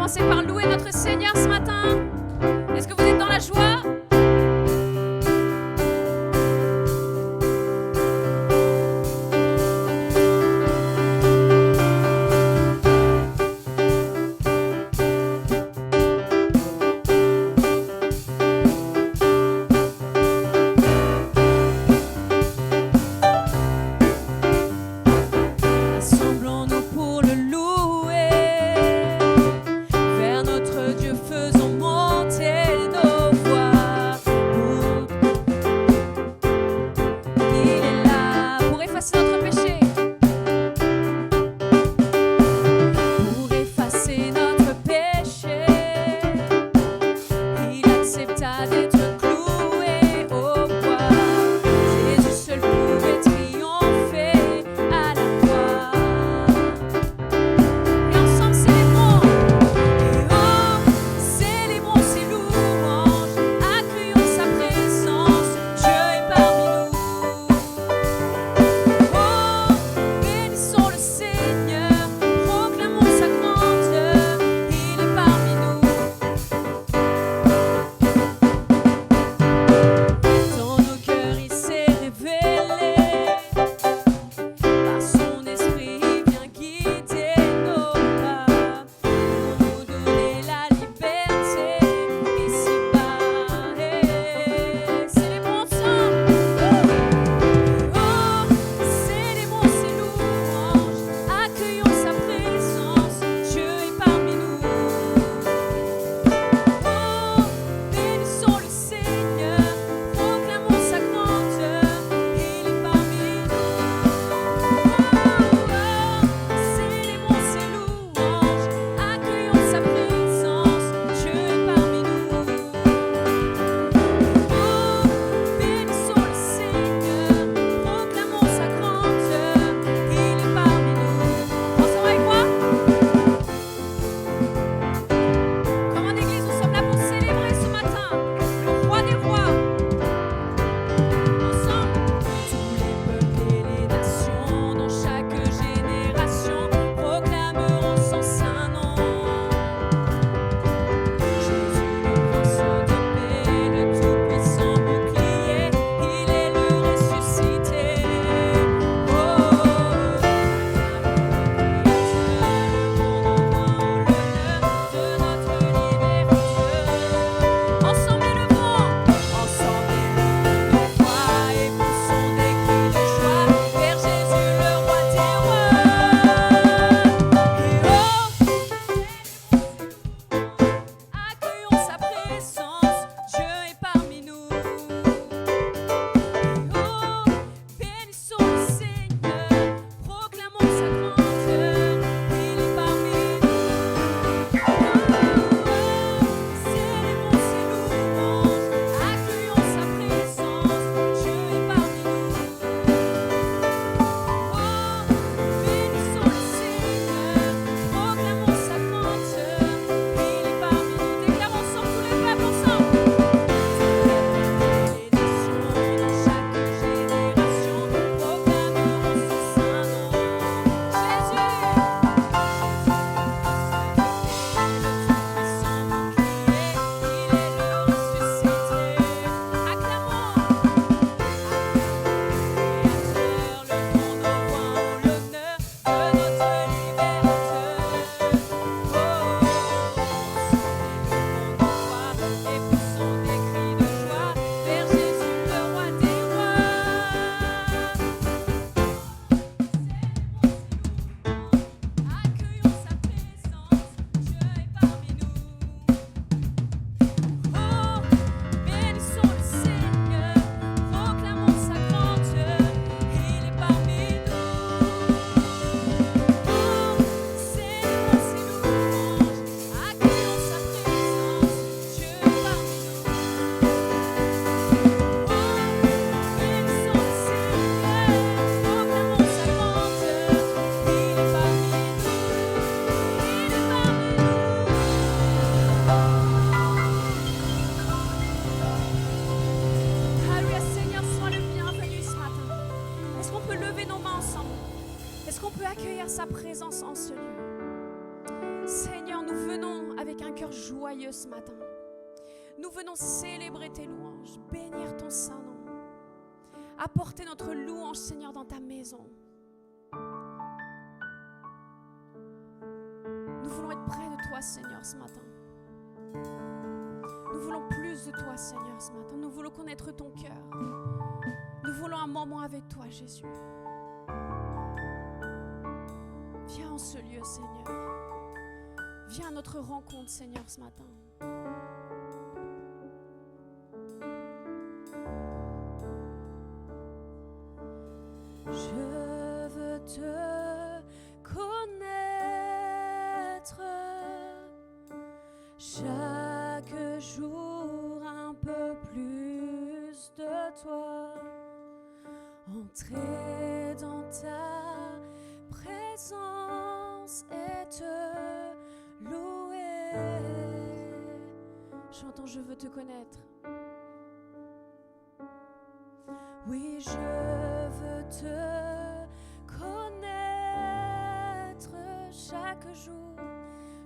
commencer par louer notre Seigneur ce matin? Est-ce que vous êtes dans la joie? Assemblons-nous pour le louer, vers notre Dieu faisons monter nos voix. avec un cœur joyeux ce matin. Nous venons célébrer tes louanges, bénir ton Saint-Nom, apporter notre louange, Seigneur, dans ta maison. Nous voulons être près de toi, Seigneur, ce matin. Nous voulons plus de toi, Seigneur, ce matin. Nous voulons connaître ton cœur. Nous voulons un moment avec toi, Jésus. Viens en ce lieu, Seigneur. Viens à notre rencontre, Seigneur, ce matin. Je veux te connaître chaque jour un peu plus de toi, entrer dans ta présence et te louer. Chantons, je veux te connaître. Oui, je veux te connaître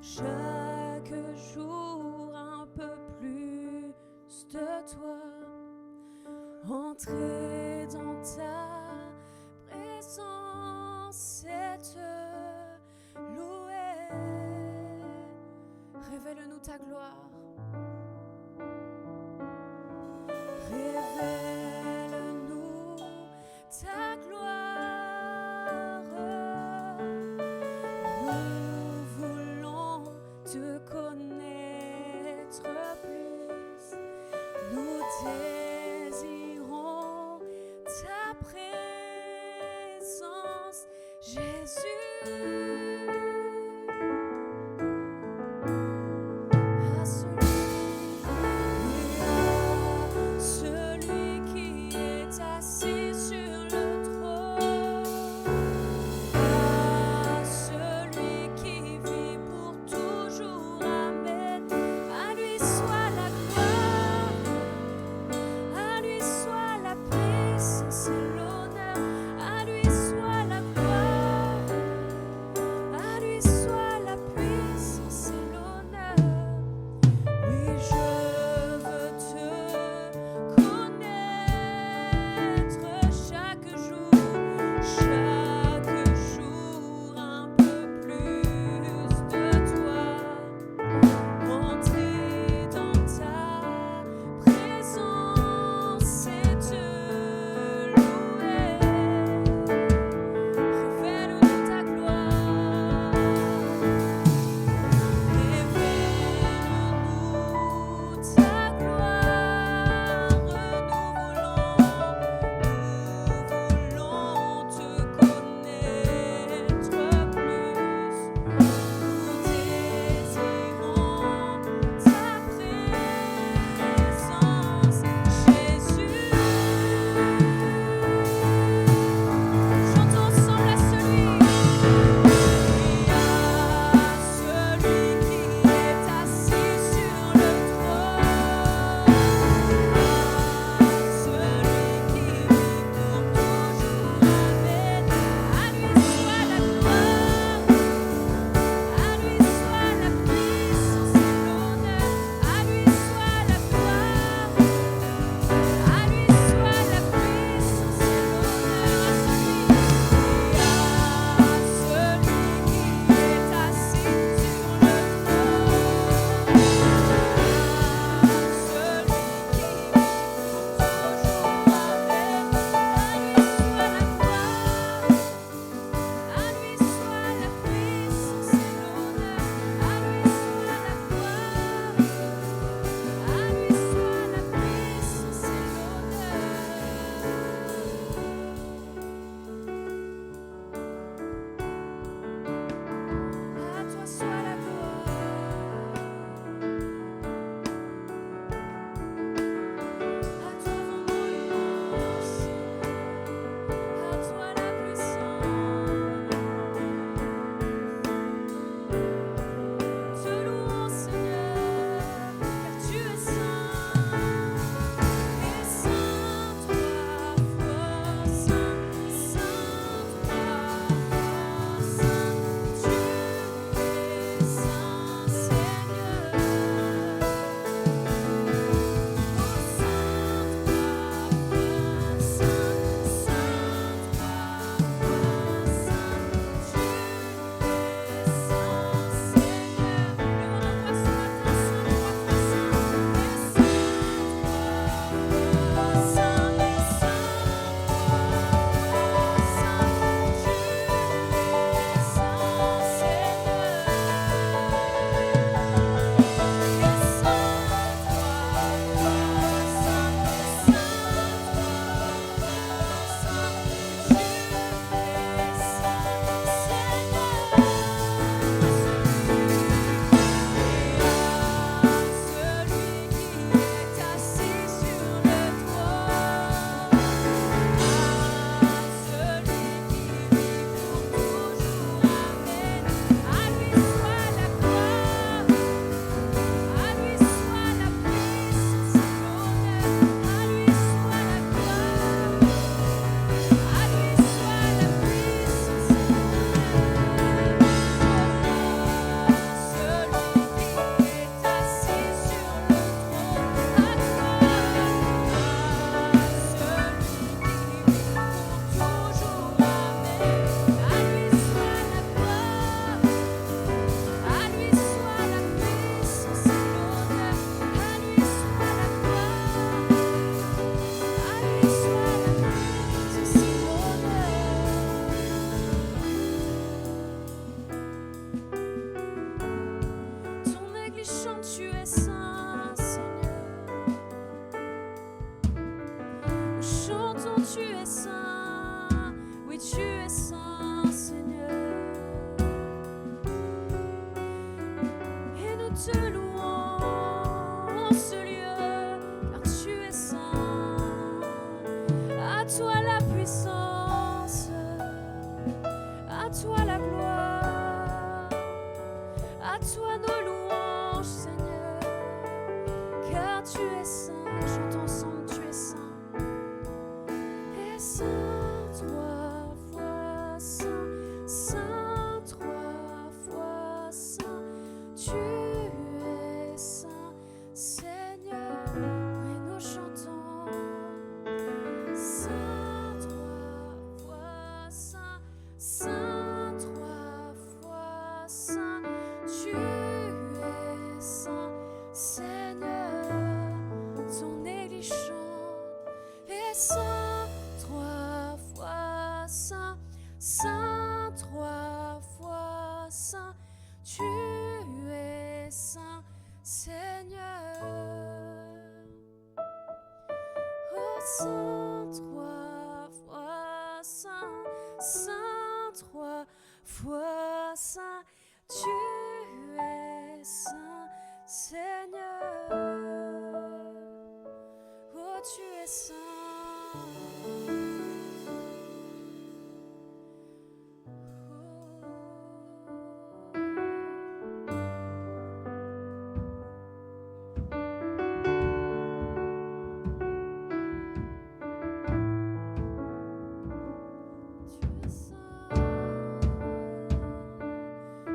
chaque jour un peu plus de toi, entrer dans ta présence et te louer. Révèle-nous ta gloire. Révèle-nous ta gloire. Nous voulons te connaître plus. Nous désirons ta présence, Jésus. À ce te louons en ce lieu, car tu es saint. À toi la puissance, à toi la gloire, à toi nos louanges, Seigneur, car tu es saint. Chantons ensemble, tu es saint. Et saint, trois fois saint, saint, trois fois saint, tu es saint, Seigneur. Oui, nous chantons. Saint, trois fois saint, saint, trois fois saint, tu es saint, Seigneur. Ton Église chante. Et saint, trois fois saint, saint, trois fois saint, tu es saint, Seigneur. Oh saint, trois fois saint, saint, trois fois saint, tu es saint, Seigneur. Oh, tu es saint.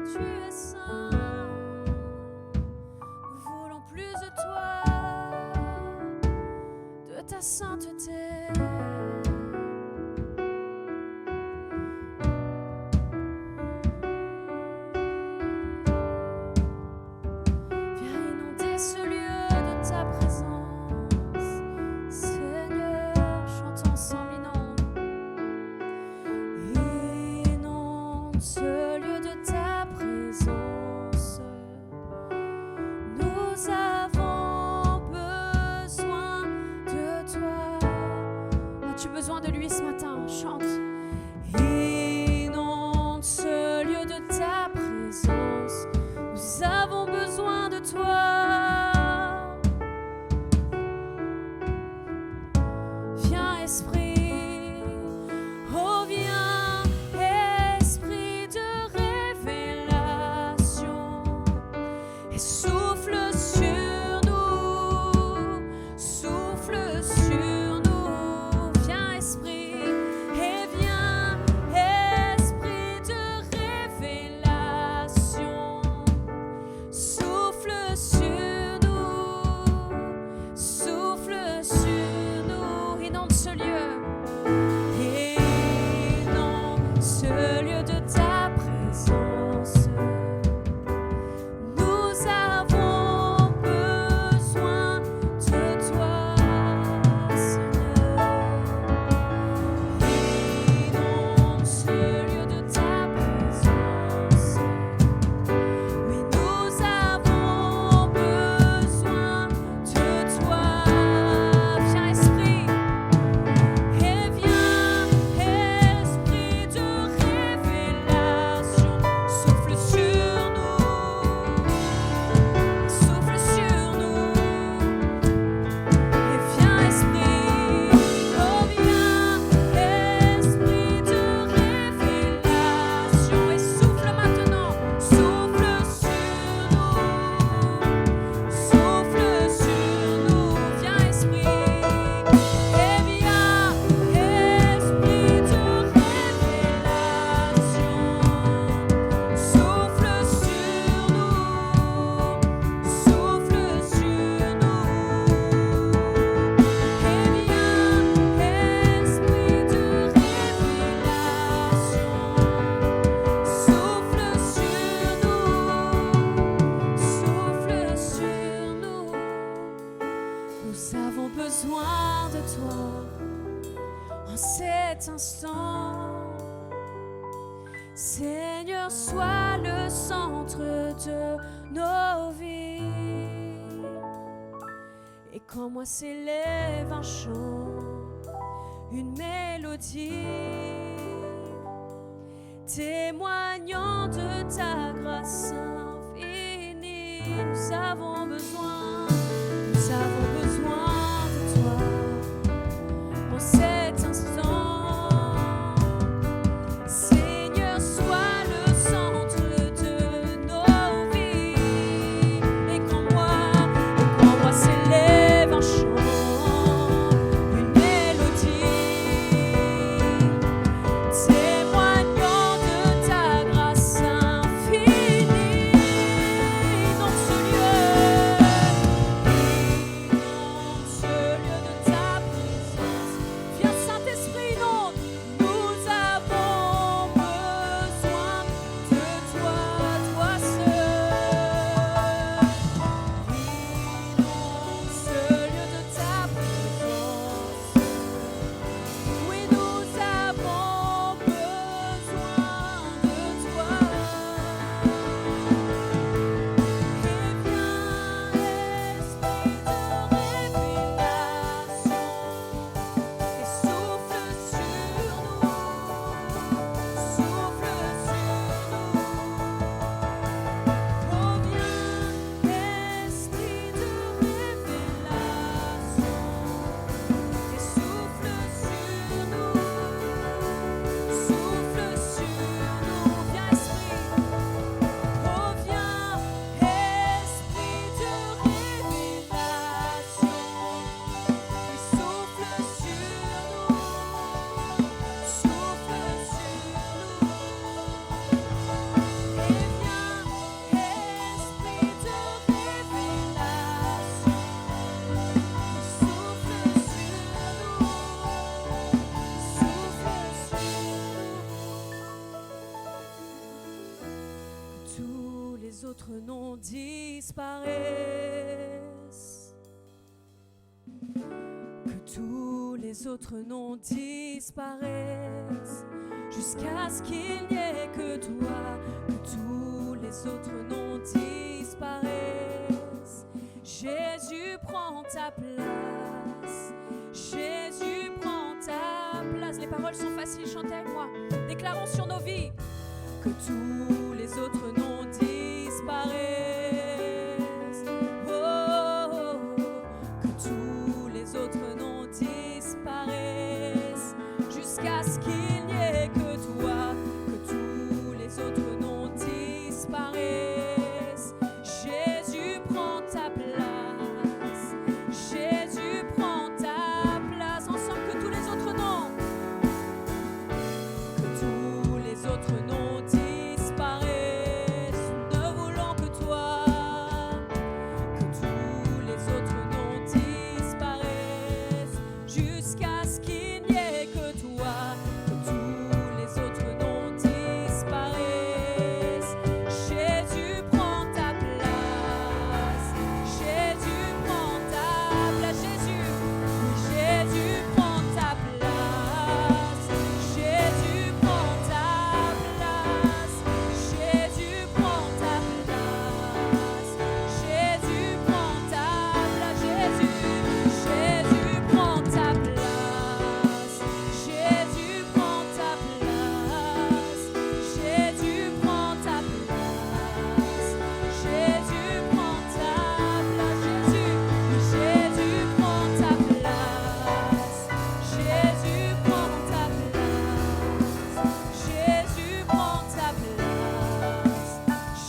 Tu es saint, nous voulons plus de toi, de ta sainteté. Viens inonder ce lieu de ta présence, Seigneur, chantons ensemble, inonde ce lieu de ta présence. Nous avons besoin de toi. As-tu besoin de lui ce matin? Chante. Inonde ce lieu de ta présence. Nous avons besoin de toi. Viens, Esprit. Oh, viens, Esprit de révélation. Et souffle sur nous, souffle sur nous. Viens, Esprit, et viens, Esprit de révélation. Souffle sur nous, souffle sur nous. Inonde ce lieu, inonde ce lieu de ta présence. Nous avons besoin de toi, Seigneur. Inonde ce lieu de ta présence. Oui, nous avons besoin de toi. Viens, Esprit, et viens, Esprit de révélation. Souffle sur nous, souffle sur nous. Et viens, Esprit, oh viens, Esprit de révélation. Et souffle maintenant, souffle sur nous, souffle sur nous. Viens, Esprit, et viens, Esprit de révélation. Souffle sur nous, souffle sur nous. Et viens, Esprit de révélation. Souffle sur nous, souffle sur nous. Nous avons besoin de toi en cet instant. Seigneur, sois le centre de nos vies. Et qu'en moi s'élève un chant, une mélodie, témoignant de ta grâce infinie. nous avons besoin de toi en cet instant. Seigneur, sois le centre de nos vies. Et qu'en moi s'élève un chant, une mélodie, témoignant de ta grâce infinie. Dans ce lieu de ta présence, viens Saint-Esprit, inonde. Nous avons besoin de toi, toi seul. Inonde ce lieu de ta présence. Oui, nous avons besoin de toi. Et viens, Esprit de révélation, et souffle sur nous, souffle sur nous. Oh, viens, Esprit de révélation, et souffle sur nous, souffle sur nous. Viens, Esprit. Oh, viens, Esprit de révélation, et souffle sur nous, souffle sur nous. Et viens, Esprit de révélation, et souffle sur nous, souffle sur nous. Tous les autres noms disparaissent. Que tous les autres noms disparaissent jusqu'à ce qu'il n'y ait que toi. Que tous les autres noms disparaissent. Jésus prend ta place. Jésus prend ta place. Les paroles sont faciles, chantez avec moi. Déclarons sur nos vies que tous les autres noms disparaissent. Oh, que tous les autres noms disparaissent jusqu'à ce qu'il n'y ait que toi. Que tous les autres noms disparaissent. Jésus prend ta place. Jésus prend ta place. Ensemble, que tous les autres noms. Que tous les autres noms disparaissent. Nous ne voulons que toi. Que tous les autres noms disparaissent jusqu'à ce qu'il n'y ait que toi. Que tous les autres noms disparaissent. Jésus prend ta place. Jésus prend ta place. Jésus, oui, Jésus prend ta place. Jésus prend ta place. Jésus prend ta place. Jésus prend ta place. Jésus, Jésus prend ta place. Jésus prend ta place. Jésus prend ta place. Jésus prend ta place. Jésus, oui, Jésus prend ta place. Jésus prend ta place. Jésus prend ta place.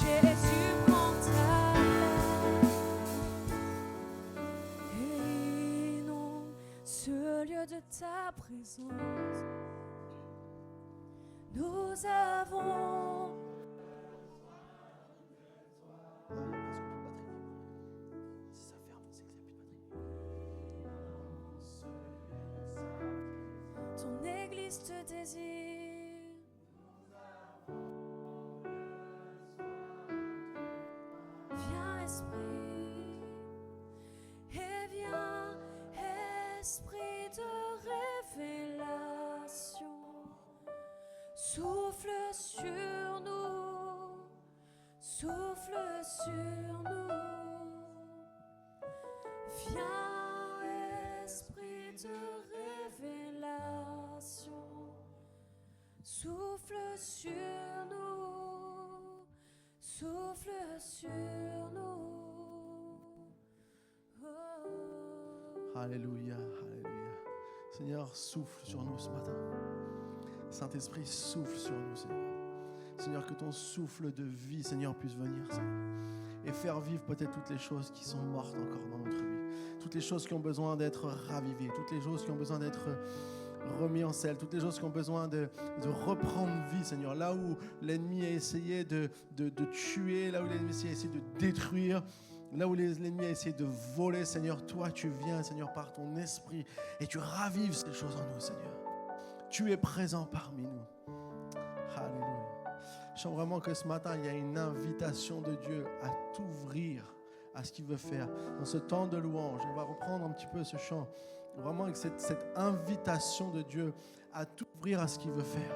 Jésus prend ta place. Et inonde ce lieu de ta présence. Nous avons ton église te désire. Viens, Esprit, et viens, Esprit de révélation. Souffle sur nous, souffle sur nous. Viens, Esprit de révélation. Souffle sur nous, souffle sur nous. Alléluia, alléluia. Seigneur, souffle sur nous ce matin. Saint-Esprit, souffle sur nous, Seigneur. Seigneur, que ton souffle de vie, Seigneur, puisse venir, Seigneur, et faire vivre peut-être toutes les choses qui sont mortes encore dans notre vie. Toutes les choses qui ont besoin d'être ravivées, toutes les choses qui ont besoin d'être remis en selle, toutes les choses qui ont besoin de reprendre vie, Seigneur. Là où l'ennemi a essayé de tuer, là où l'ennemi a essayé de détruire, là où l'ennemi a essayé de voler, Seigneur, toi tu viens, Seigneur, par ton esprit et tu ravives ces choses en nous, Seigneur. Tu es présent parmi nous. Alléluia. Je sens vraiment que ce matin, il y a une invitation de Dieu à t'ouvrir à ce qu'il veut faire. Dans ce temps de louange, on va reprendre un petit peu ce chant, vraiment avec cette invitation de Dieu à t'ouvrir à ce qu'il veut faire.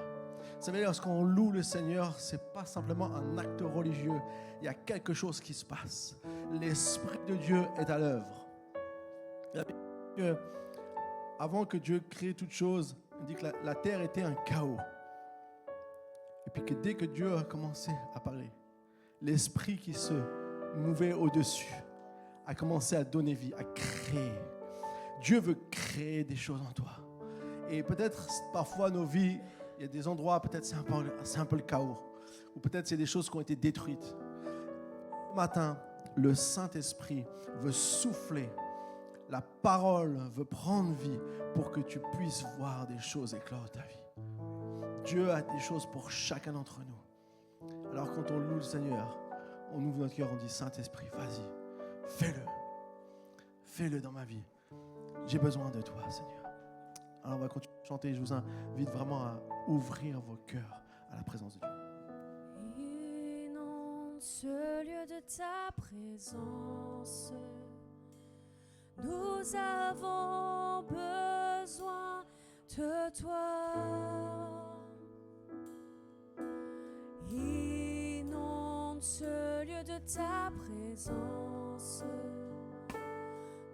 Vous savez, lorsqu'on loue le Seigneur, ce n'est pas simplement un acte religieux. Il y a quelque chose qui se passe. L'Esprit de Dieu est à l'œuvre. Avant que Dieu crée toute chose, il dit que la terre était un chaos. Et puis que dès que Dieu a commencé à parler, l'Esprit qui se mouvait au-dessus a commencé à donner vie, à créer. Dieu veut créer des choses en toi. Et peut-être parfois nos vies, il y a des endroits, peut-être c'est un peu le chaos. Ou peut-être c'est des choses qui ont été détruites. Ce matin, le Saint-Esprit veut souffler. La parole veut prendre vie pour que tu puisses voir des choses éclore ta vie. Dieu a des choses pour chacun d'entre nous. Alors quand on loue le Seigneur, on ouvre notre cœur, on dit Saint-Esprit, vas-y, fais-le. Fais-le dans ma vie. J'ai besoin de toi, Seigneur. Alors on va continuer à chanter. Je vous invite vraiment à ouvrir vos cœurs à la présence de Dieu. Inonde ce lieu de ta présence. Nous avons besoin de toi. Inonde ce lieu de ta présence.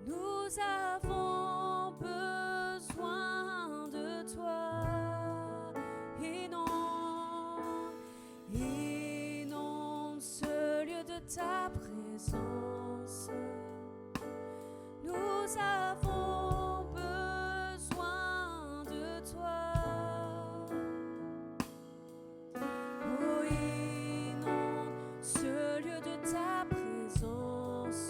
Nous avons besoin de toi. Inonde ce lieu de ta présence. Nous avons besoin de toi. Oh, inonde ce lieu de ta présence.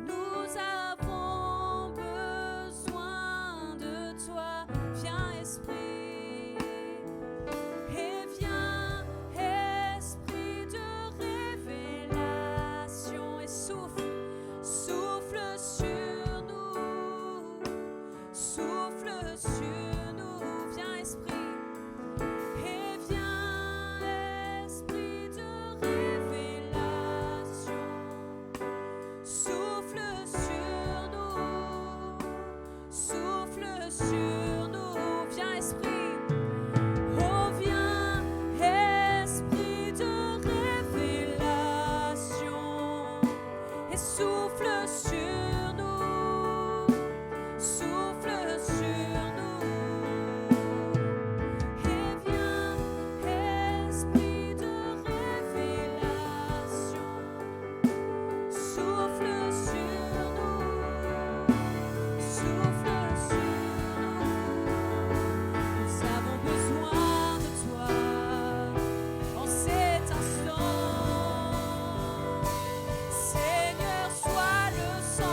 Nous avons besoin de toi. Viens, Esprit, et viens, Esprit de révélation, et souffle sur nous, souffle sur nous. Viens, Esprit, et viens, Esprit de révélation, souffle sur nous, souffle sur nous. Viens, Esprit, oh viens, Esprit de révélation, et souffle sur nous, souffle sur nous. Et viens, Esprit de révélation, souffle sur nous, souffle sur nous. Nous avons besoin de toi en cet instant. Seigneur, sois le centre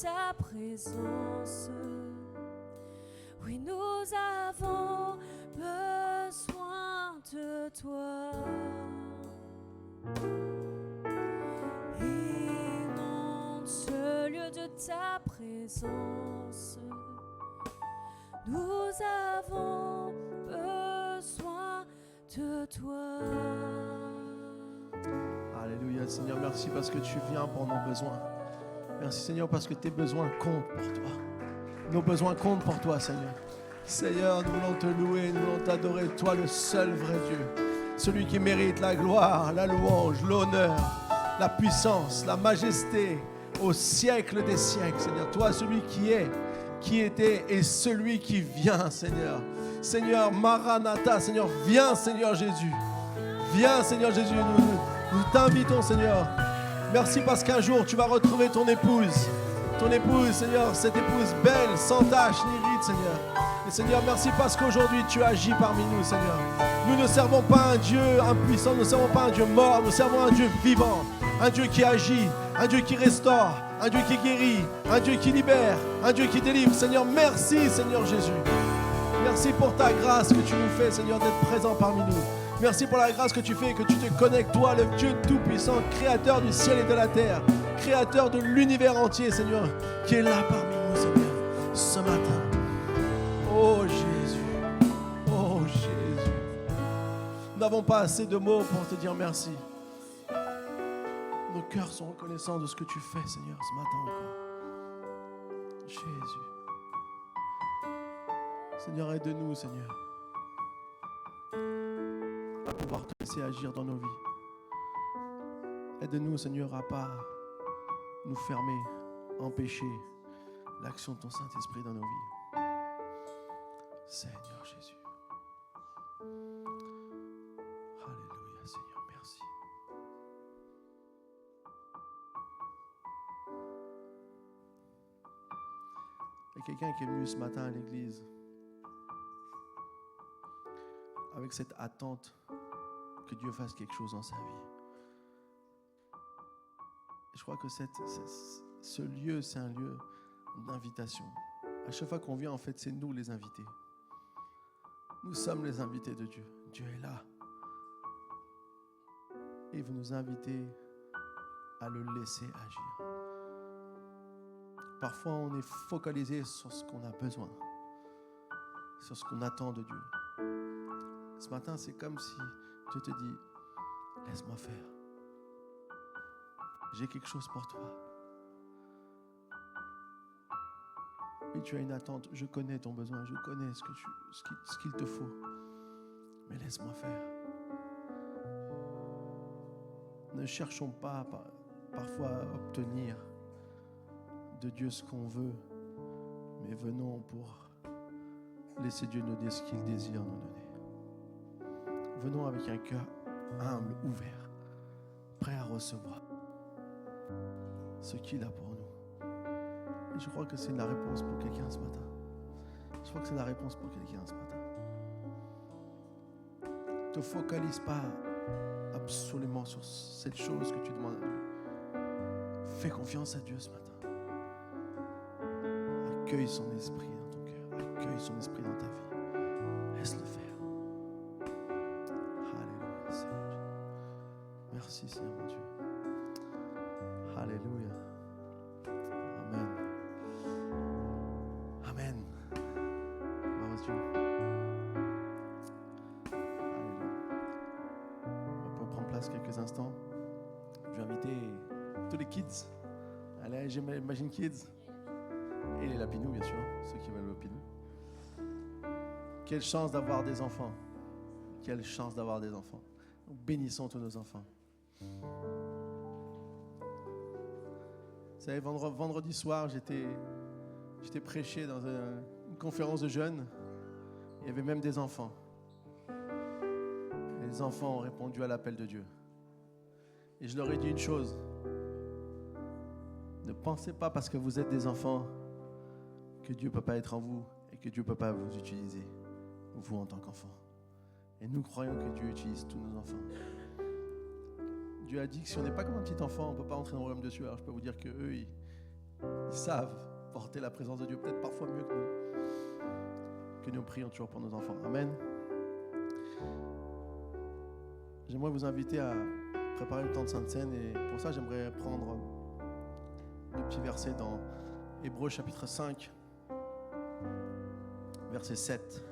ta présence. Oui, nous avons besoin de toi. Inonde ce lieu de ta présence. Nous avons besoin de toi. Alléluia, Seigneur, merci parce que tu viens pour nos besoins. Merci, Seigneur, parce que tes besoins comptent pour toi. Nos besoins comptent pour toi, Seigneur. Seigneur, nous voulons te louer, nous voulons t'adorer, toi le seul vrai Dieu. Celui qui mérite la gloire, la louange, l'honneur, la puissance, la majesté au siècle des siècles, Seigneur. Toi, celui qui est, qui était et celui qui vient, Seigneur. Seigneur, Maranatha, Seigneur, viens, Seigneur Jésus. Viens, Seigneur Jésus, nous t'invitons, Seigneur. Merci parce qu'un jour, tu vas retrouver ton épouse. Ton épouse, Seigneur, cette épouse belle, sans tache ni ride, Seigneur. Et Seigneur, merci parce qu'aujourd'hui, tu agis parmi nous, Seigneur. Nous ne servons pas un Dieu impuissant, nous ne servons pas un Dieu mort, nous servons un Dieu vivant, un Dieu qui agit, un Dieu qui restaure, un Dieu qui guérit, un Dieu qui libère, un Dieu qui délivre. Seigneur, merci, Seigneur Jésus. Merci pour ta grâce que tu nous fais, Seigneur, d'être présent parmi nous. Merci pour la grâce que tu fais, que tu te connectes, toi, le Dieu Tout-Puissant, créateur du ciel et de la terre, créateur de l'univers entier, Seigneur, qui est là parmi nous, Seigneur, ce matin. Oh Jésus, oh Jésus. Nous n'avons pas assez de mots pour te dire merci. Nos cœurs sont reconnaissants de ce que tu fais, Seigneur, ce matin encore. Jésus. Seigneur, aide-nous, Seigneur, à pouvoir te laisser agir dans nos vies. Aide-nous, Seigneur, à ne pas nous fermer, empêcher l'action de ton Saint-Esprit dans nos vies. Seigneur Jésus. Alléluia, Seigneur, merci. Il y a quelqu'un qui est venu ce matin à l'église avec cette attente que Dieu fasse quelque chose dans sa vie. Et je crois que ce lieu, c'est un lieu d'invitation. À chaque fois qu'on vient, en fait, c'est nous les invités. Nous sommes les invités de Dieu. Dieu est là. Et il veut nous inviter à le laisser agir. Parfois, on est focalisé sur ce qu'on a besoin, sur ce qu'on attend de Dieu. Ce matin, c'est comme si Dieu te dit, laisse-moi faire. J'ai quelque chose pour toi. Oui, tu as une attente. Je connais ton besoin. Je connais ce qu'il te faut. Mais laisse-moi faire. Ne cherchons pas parfois à obtenir de Dieu ce qu'on veut, mais venons pour laisser Dieu nous dire ce qu'il désire nous donner. Venons avec un cœur humble, ouvert, prêt à recevoir ce qu'il a pour nous. Et je crois que c'est la réponse pour quelqu'un ce matin. Je crois que c'est la réponse pour quelqu'un ce matin. Ne te focalise pas absolument sur cette chose que tu demandes à Dieu. Fais confiance à Dieu ce matin. Accueille son esprit dans ton cœur. Accueille son esprit dans ta vie. Laisse-le faire. Alléluia, Seigneur. Merci, Seigneur mon Dieu. Alléluia. Amen. Amen. Gloire à Dieu. Alléluia. On peut prendre place quelques instants. Je vais inviter tous les kids. Allez, j'imagine kids. Et les lapinous, bien sûr, ceux qui veulent lapinous. Quelle chance d'avoir des enfants. Quelle chance d'avoir des enfants. Nous bénissons tous nos enfants. Vous savez, vendredi soir, j'étais prêché dans une conférence de jeunes. Il y avait même des enfants. Et les enfants ont répondu à l'appel de Dieu. Et je leur ai dit une chose. Ne pensez pas parce que vous êtes des enfants que Dieu ne peut pas être en vous et que Dieu ne peut pas vous utiliser, vous en tant qu'enfants. Et nous croyons que Dieu utilise tous nos enfants. Dieu a dit que si on n'est pas comme un petit enfant, on ne peut pas entrer dans le royaume de Dieu. Alors je peux vous dire qu'eux, Ils savent porter la présence de Dieu, peut-être parfois mieux que nous. Que nous prions toujours pour nos enfants. Amen. J'aimerais vous inviter à préparer le temps de Sainte Seine et pour ça, j'aimerais prendre le petit verset dans Hébreux chapitre 5, verset 7,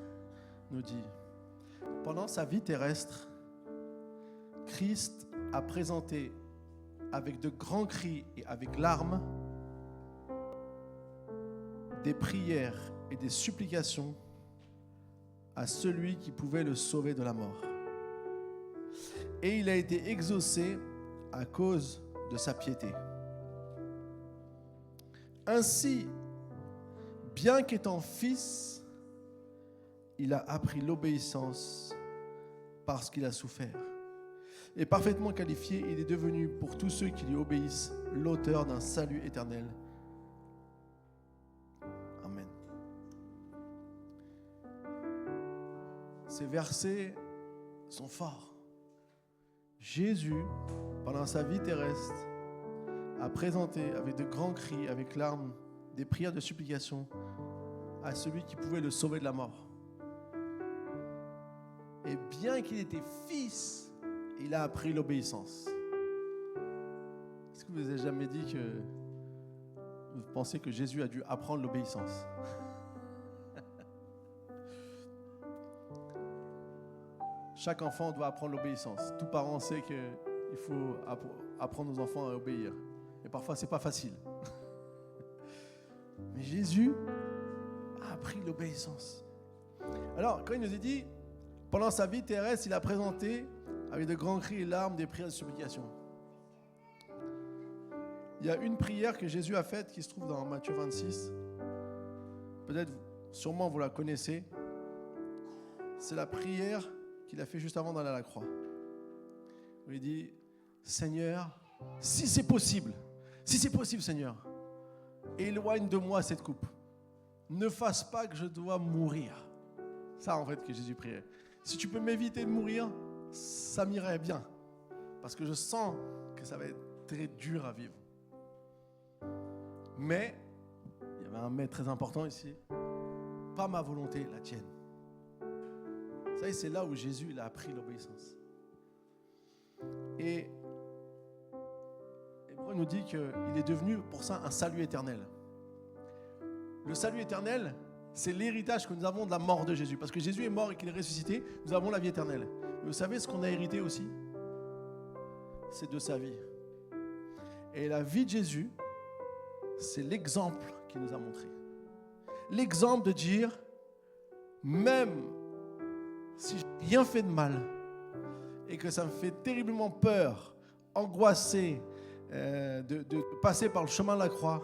nous dit: pendant sa vie terrestre, Christ a présenté avec de grands cris et avec larmes des prières et des supplications à celui qui pouvait le sauver de la mort. Et il a été exaucé à cause de sa piété. Ainsi, bien qu'étant fils, il a appris l'obéissance parce qu'il a souffert. Et parfaitement qualifié, il est devenu pour tous ceux qui lui obéissent l'auteur d'un salut éternel. Amen. Ces versets sont forts. Jésus, pendant sa vie terrestre, a présenté avec de grands cris, avec larmes, des prières de supplication à celui qui pouvait le sauver de la mort. Et bien qu'il était fils, il a appris l'obéissance. Est-ce que vous avez jamais dit que vous pensez que Jésus a dû apprendre l'obéissance? Chaque enfant doit apprendre l'obéissance. Tout parent sait qu'il faut apprendre aux enfants à obéir. Et parfois, ce n'est pas facile. Mais Jésus a appris l'obéissance. Alors, quand il nous a dit, pendant sa vie terrestre, il a présenté avec de grands cris et larmes des prières de supplication. Il y a une prière que Jésus a faite qui se trouve dans Matthieu 26. Peut-être, sûrement vous la connaissez. C'est la prière qu'il a fait juste avant d'aller à la croix. Il dit: Seigneur, si c'est possible, Seigneur, éloigne de moi cette coupe. Ne fasse pas que je dois mourir. Ça, en fait, que Jésus priait. Si tu peux m'éviter de mourir, ça m'irait bien. Parce que je sens que ça va être très dur à vivre. Mais, il y avait un mais très important ici. Pas ma volonté, la tienne. Ça, c'est là où Jésus il a appris l'obéissance. Et Hébreux nous dit qu'il est devenu pour ça un salut éternel. Le salut éternel, c'est l'héritage que nous avons de la mort de Jésus. Parce que Jésus est mort et qu'il est ressuscité, nous avons la vie éternelle. Mais vous savez ce qu'on a hérité aussi? C'est de sa vie. Et la vie de Jésus, c'est l'exemple qu'il nous a montré. L'exemple de dire, même si j'ai rien fait de mal et que ça me fait terriblement peur, angoissé, de passer par le chemin de la croix,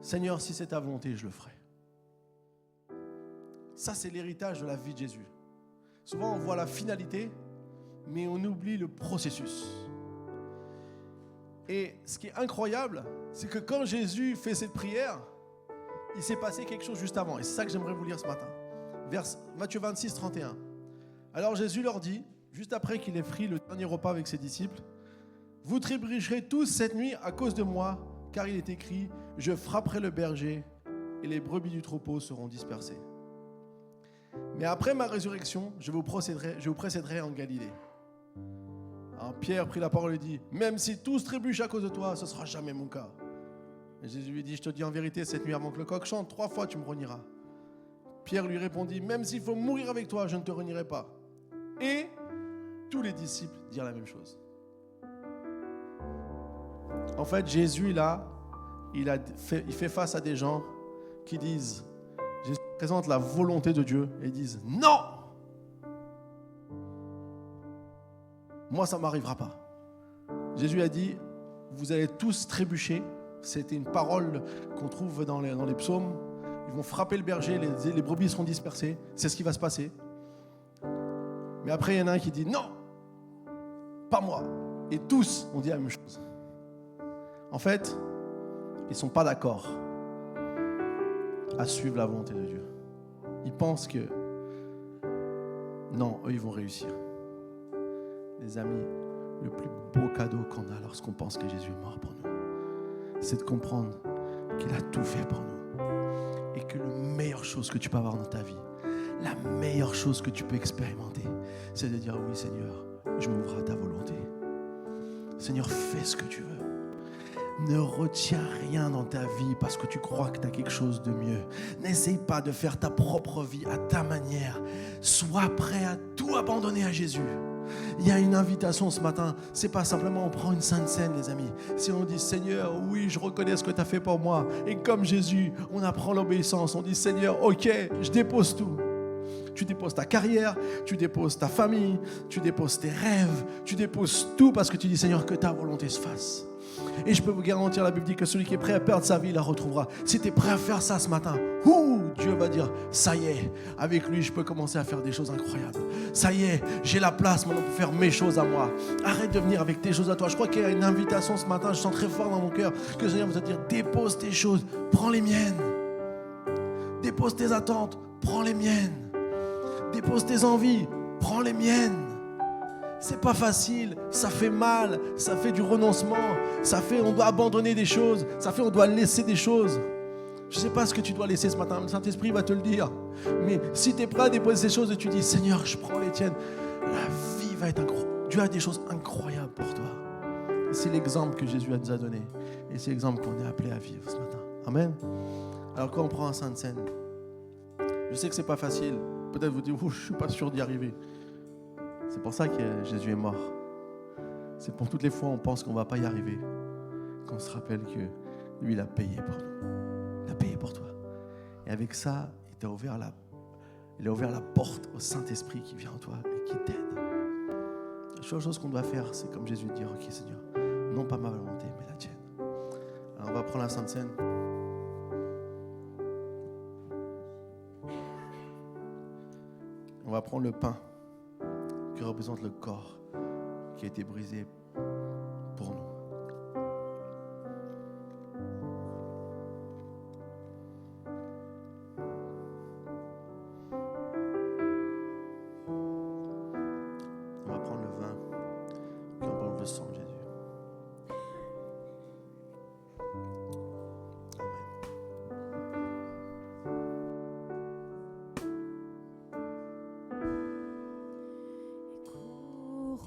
Seigneur, si c'est ta volonté, je le ferai. Ça, c'est l'héritage de la vie de Jésus. Souvent, on voit la finalité, mais on oublie le processus. Et ce qui est incroyable, c'est que quand Jésus fait cette prière, il s'est passé quelque chose juste avant. Et c'est ça que j'aimerais vous lire ce matin. Matthieu 26, 31. Alors Jésus leur dit, juste après qu'il ait pris le dernier repas avec ses disciples, « Vous trébucherez tous cette nuit à cause de moi, car il est écrit, je frapperai le berger et les brebis du troupeau seront dispersées. Mais après ma résurrection, je vous précéderai en Galilée. » Alors Pierre prit la parole et dit, « Même si tous trébuchent à cause de toi, ce ne sera jamais mon cas. » Et Jésus lui dit, « Je te dis en vérité, cette nuit avant que le coq chante, 3 fois tu me renieras. » Pierre lui répondit, « Même s'il faut mourir avec toi, je ne te renierai pas. » Et tous les disciples dirent la même chose. En fait, Jésus, là, il fait face à des gens qui disent, Jésus présente la volonté de Dieu et disent, « Non! Moi, ça ne m'arrivera pas. » Jésus a dit, « Vous allez tous trébucher. » C'était une parole qu'on trouve dans les psaumes. Ils vont frapper le berger, les brebis seront dispersées. C'est ce qui va se passer. Mais après, il y en a un qui dit, « Non, pas moi. » Et tous ont dit la même chose. En fait, ils ne sont pas d'accord à suivre la volonté de Dieu. Ils pensent que, non, eux, ils vont réussir. Les amis, le plus beau cadeau qu'on a lorsqu'on pense que Jésus est mort pour nous, c'est de comprendre qu'il a tout fait pour nous. Et que la meilleure chose que tu peux avoir dans ta vie, la meilleure chose que tu peux expérimenter, c'est de dire oui Seigneur, je m'ouvre à ta volonté. Seigneur, fais ce que tu veux. Ne retiens rien dans ta vie parce que tu crois que tu as quelque chose de mieux. N'essaye pas de faire ta propre vie à ta manière. Sois prêt à tout abandonner à Jésus. Il y a une invitation ce matin. C'est pas simplement on prend une sainte scène, les amis. Si on dit Seigneur, oui, je reconnais ce que tu as fait pour moi. Et comme Jésus, on apprend l'obéissance. On dit Seigneur, ok, je dépose tout. Tu déposes ta carrière, tu déposes ta famille, tu déposes tes rêves, tu déposes tout parce que tu dis Seigneur, que ta volonté se fasse. Et je peux vous garantir, la Bible dit que celui qui est prêt à perdre sa vie, il la retrouvera. Si tu es prêt à faire ça ce matin, Dieu va dire, ça y est, avec lui, je peux commencer à faire des choses incroyables. Ça y est, j'ai la place maintenant pour faire mes choses à moi. Arrête de venir avec tes choses à toi. Je crois qu'il y a une invitation ce matin, je sens très fort dans mon cœur, que le Seigneur vous a dit, dépose tes choses, prends les miennes. Dépose tes attentes, prends les miennes. Dépose tes envies, prends les miennes. C'est pas facile, ça fait mal, ça fait du renoncement, ça fait on doit abandonner des choses, ça fait on doit laisser des choses. Je sais pas ce que tu dois laisser ce matin, le Saint-Esprit va te le dire. Mais si tu es prêt à déposer ces choses et tu dis Seigneur, je prends les tiennes, la vie va être incroyable. Dieu a des choses incroyables pour toi. Et c'est l'exemple que Jésus nous a donné. Et c'est l'exemple qu'on est appelé à vivre ce matin. Amen. Alors quand on prend un Sainte Seine, je sais que c'est pas facile. Peut-être vous dites, je ne suis pas sûr d'y arriver. C'est pour ça que Jésus est mort. C'est pour toutes les fois où on pense qu'on ne va pas y arriver, qu'on se rappelle que lui, il a payé pour nous. Il a payé pour toi. Et avec ça, il a ouvert la porte au Saint-Esprit qui vient en toi et qui t'aide. La seule chose qu'on doit faire, c'est comme Jésus dire, ok Seigneur, non pas ma volonté, mais la tienne. Alors on va prendre la Sainte Seine. On va prendre le pain qui représente le corps qui a été brisé pour nous. On va prendre le vin qui représente le sang de Jésus.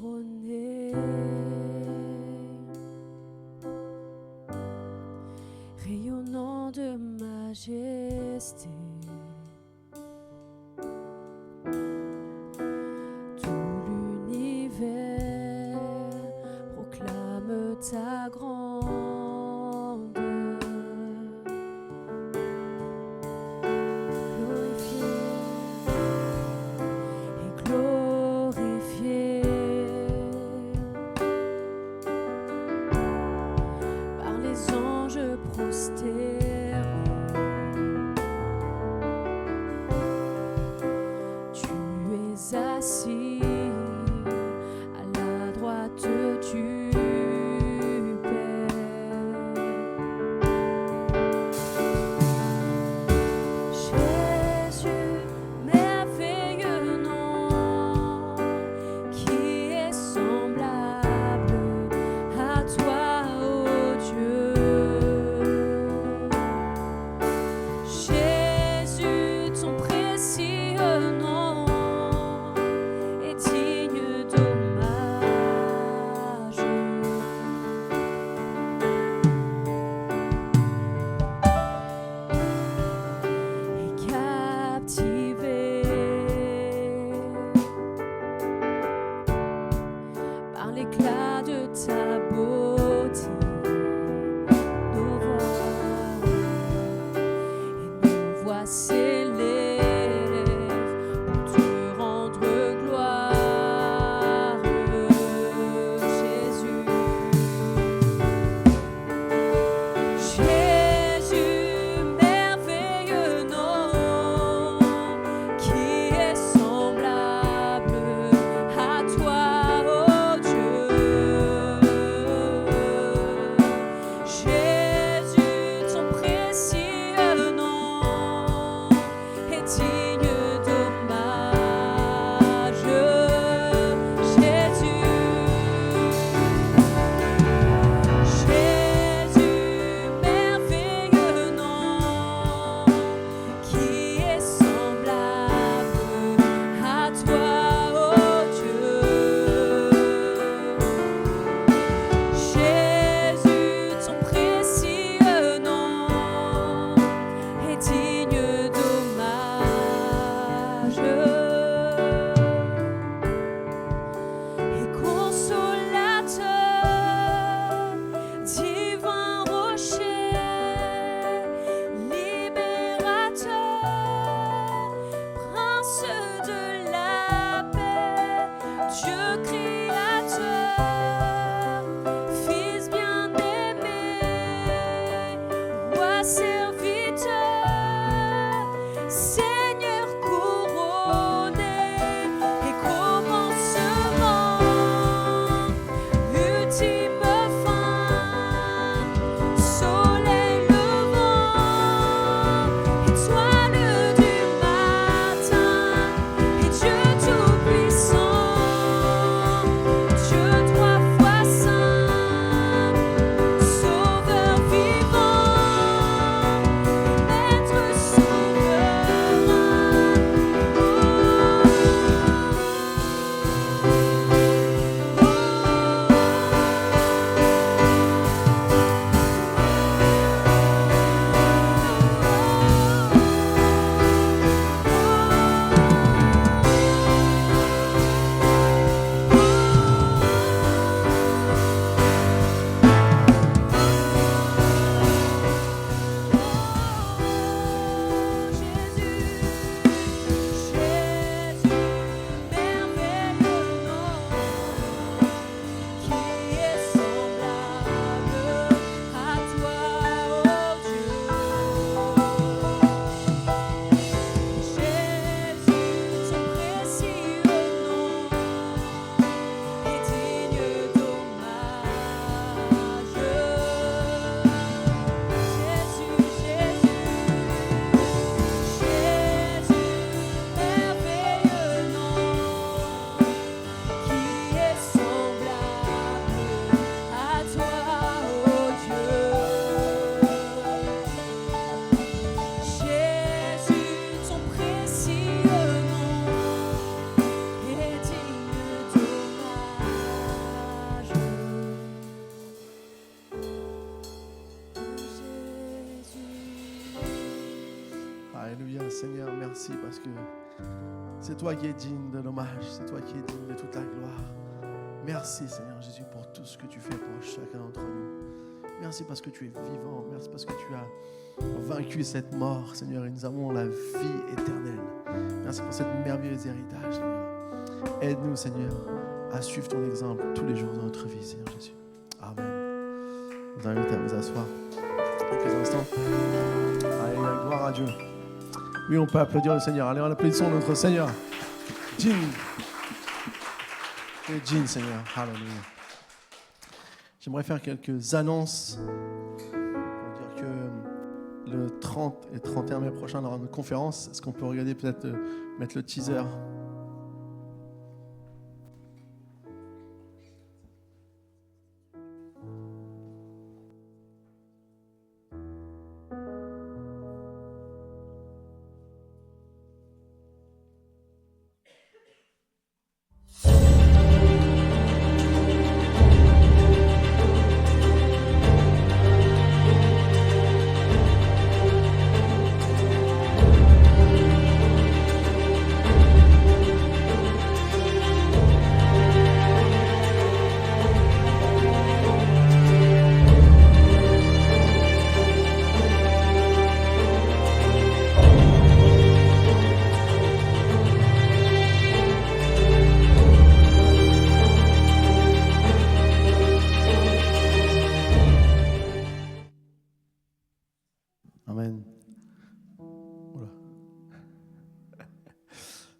Couronné, rayonnant de majesté, tout l'univers proclame ta grandeur. Glorifié et glorifié par les anges prosternés. Tu es assis à la droite du Père. Jésus, merveilleux nom, qui est semblable à toi, ô Dieu. Jésus, ton précieux nom Seigneur, merci parce que c'est toi qui es digne de l'hommage, c'est toi qui es digne de toute la gloire. Merci Seigneur Jésus pour tout ce que tu fais pour chacun d'entre nous. Merci parce que tu es vivant, merci parce que tu as vaincu cette mort, Seigneur, et nous avons la vie éternelle. Merci pour cette merveilleuse héritage, Seigneur. Aide-nous, Seigneur, à suivre ton exemple tous les jours de notre vie, Seigneur Jésus. Amen. Je vous invite à vous asseoir quelques instants. Allez, gloire à Dieu. Oui, on peut applaudir le Seigneur. Allez, en applaudissant notre Seigneur. Jean. Et Jean, Seigneur. Alléluia. J'aimerais faire quelques annonces pour dire que le 30 et 31 mai prochain, on aura une conférence. Est-ce qu'on peut regarder, peut-être mettre le teaser ? Amen. Oula.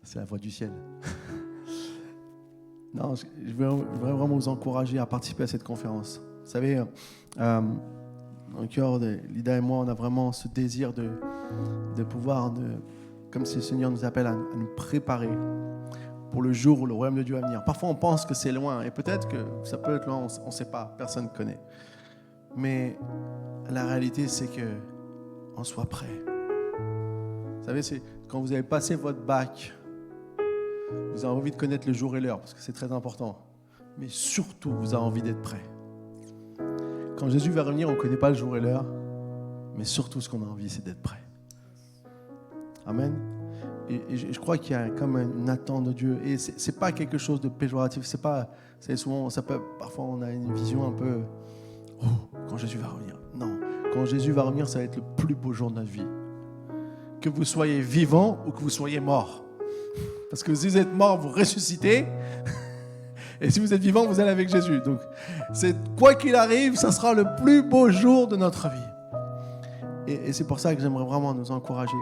C'est la voix du ciel. Non, je veux vraiment vous encourager à participer à cette conférence. Vous savez, dans le cœur de Lida et moi, on a vraiment ce désir de pouvoir, comme si le Seigneur nous appelle à nous préparer pour le jour où le royaume de Dieu va venir. Parfois, on pense que c'est loin, et peut-être que ça peut être loin, on ne sait pas, personne ne connaît. Mais la réalité, c'est qu'on soit prêt. Vous savez, c'est quand vous avez passé votre bac, vous avez envie de connaître le jour et l'heure, parce que c'est très important. Mais surtout, vous avez envie d'être prêt. Quand Jésus va revenir, on ne connaît pas le jour et l'heure, mais surtout, ce qu'on a envie, c'est d'être prêt. Amen. Et je crois qu'il y a comme une attente de Dieu. Et ce n'est pas quelque chose de péjoratif. C'est pas, c'est souvent, parfois, on a une vision un peu... Oh, quand Jésus va revenir. Non, quand Jésus va revenir, ça va être le plus beau jour de notre vie. Que vous soyez vivant ou que vous soyez mort. Parce que si vous êtes mort, vous ressuscitez. Et si vous êtes vivant, vous allez avec Jésus. Donc, quoi qu'il arrive, ça sera le plus beau jour de notre vie. Et c'est pour ça que j'aimerais vraiment nous encourager.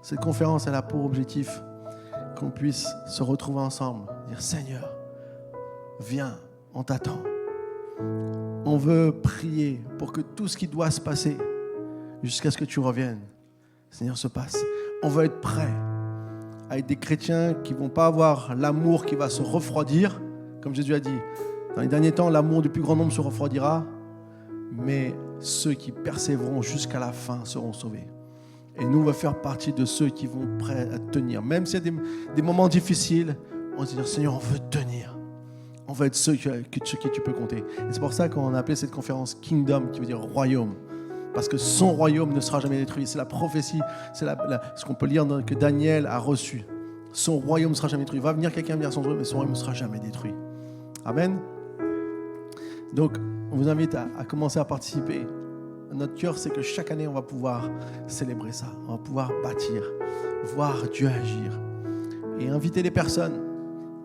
Cette conférence, elle a pour objectif qu'on puisse se retrouver ensemble. Dire, Seigneur, viens, on t'attend. On veut prier pour que tout ce qui doit se passer jusqu'à ce que tu reviennes, Seigneur, se passe. On veut être prêt à être des chrétiens qui ne vont pas avoir l'amour qui va se refroidir. Comme Jésus a dit, dans les derniers temps, l'amour du plus grand nombre se refroidira, mais ceux qui persévéreront jusqu'à la fin seront sauvés. Et nous, on va faire partie de ceux qui vont prêts à tenir. Même s'il y a des moments difficiles, on va se dire, Seigneur, on veut tenir. On va être ceux qui tu peux compter. Et c'est pour ça qu'on a appelé cette conférence Kingdom, qui veut dire royaume. Parce que son royaume ne sera jamais détruit. C'est la prophétie, c'est ce qu'on peut lire que Daniel a reçu. Son royaume ne sera jamais détruit. Va venir quelqu'un venir son royaume, mais son royaume ne sera jamais détruit. Amen. Donc, on vous invite à commencer à participer. Notre cœur, c'est que chaque année, on va pouvoir célébrer ça. On va pouvoir bâtir, voir Dieu agir. Et inviter les personnes.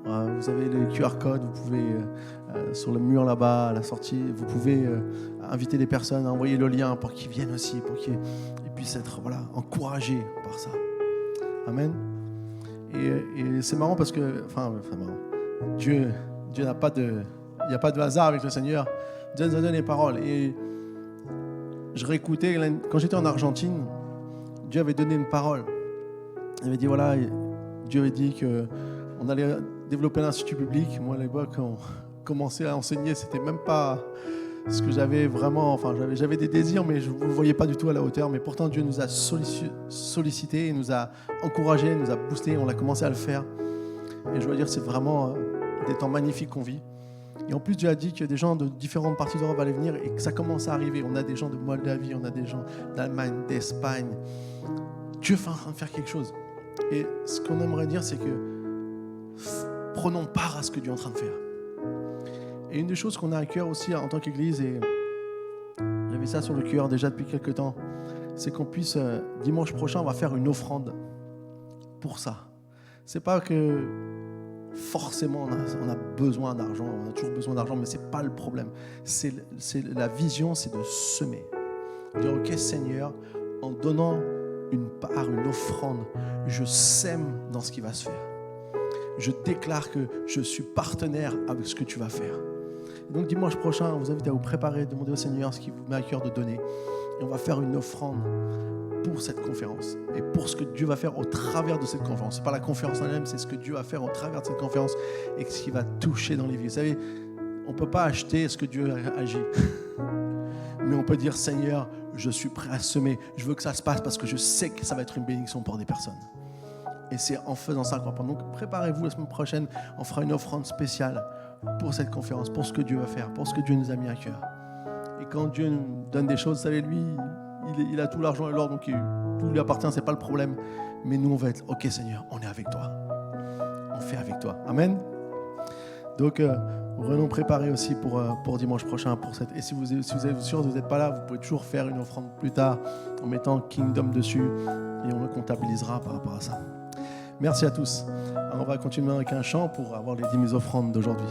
Vous avez le QR code, vous pouvez, sur le mur là-bas, à la sortie, vous pouvez inviter les personnes, envoyer le lien pour qu'ils viennent aussi, pour qu'ils puissent être encouragés par ça. Amen. Et c'est marrant parce que, Dieu n'a pas de... Il n'y a pas de hasard avec le Seigneur. Dieu nous a donné les paroles. Et je réécoutais, quand j'étais en Argentine, Dieu avait donné une parole. Il avait dit, voilà, Dieu avait dit qu'on allait développer l'institut public. Moi, à l'époque, quand on commençait à enseigner, c'était même pas ce que j'avais vraiment... j'avais des désirs, mais je ne vous voyais pas du tout à la hauteur. Mais pourtant, Dieu nous a sollicité, il nous a encouragés, il nous a boostés, on a commencé à le faire. Et je dois dire, c'est vraiment des temps magnifiques qu'on vit. Et en plus, Dieu a dit que des gens de différentes parties d'Europe allaient venir et que ça commence à arriver. On a des gens de Moldavie, on a des gens d'Allemagne, d'Espagne, Dieu est en train de faire quelque chose. Et ce qu'on aimerait dire, c'est que prenons part à ce que Dieu est en train de faire. Et une des choses qu'on a à cœur aussi en tant qu'Église, et j'avais ça sur le cœur déjà depuis quelques temps, c'est qu'on puisse, dimanche prochain, on va faire une offrande pour ça. C'est pas que forcément on a besoin d'argent, on a toujours besoin d'argent, mais c'est pas le problème. C'est la vision, c'est de semer. Dire, ok Seigneur, en donnant une part, une offrande, je sème dans ce qui va se faire. Je déclare que je suis partenaire avec ce que tu vas faire. Et donc dimanche prochain, on vous invite à vous préparer, demander au Seigneur ce qui vous met à cœur de donner. Et on va faire une offrande pour cette conférence et pour ce que Dieu va faire au travers de cette conférence. Ce n'est pas la conférence en elle-même, c'est ce que Dieu va faire au travers de cette conférence et ce qui va toucher dans les vies. Vous savez, on ne peut pas acheter ce que Dieu agit. Mais on peut dire, Seigneur, je suis prêt à semer. Je veux que ça se passe parce que je sais que ça va être une bénédiction pour des personnes. Et c'est en faisant ça qu'on va prendre. Donc préparez-vous la semaine prochaine. On fera une offrande spéciale pour cette conférence, pour ce que Dieu va faire, pour ce que Dieu nous a mis à cœur. Et quand Dieu nous donne des choses, vous savez, lui, il a tout l'argent et l'or, donc tout lui appartient, ce n'est pas le problème. Mais nous, on va être, ok Seigneur, on est avec toi. On fait avec toi. Amen. Donc, Renaud préparé aussi pour dimanche prochain. Et si vous êtes sûr que vous n'êtes pas là, vous pouvez toujours faire une offrande plus tard en mettant Kingdom dessus et on le comptabilisera par rapport à ça. Merci à tous. Alors, on va continuer avec un chant pour avoir les 10 000 offrandes d'aujourd'hui.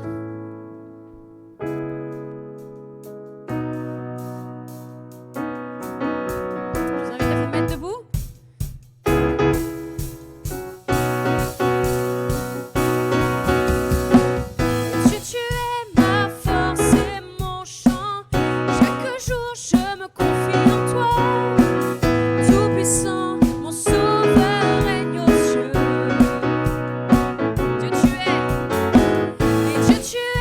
Dieu, tu es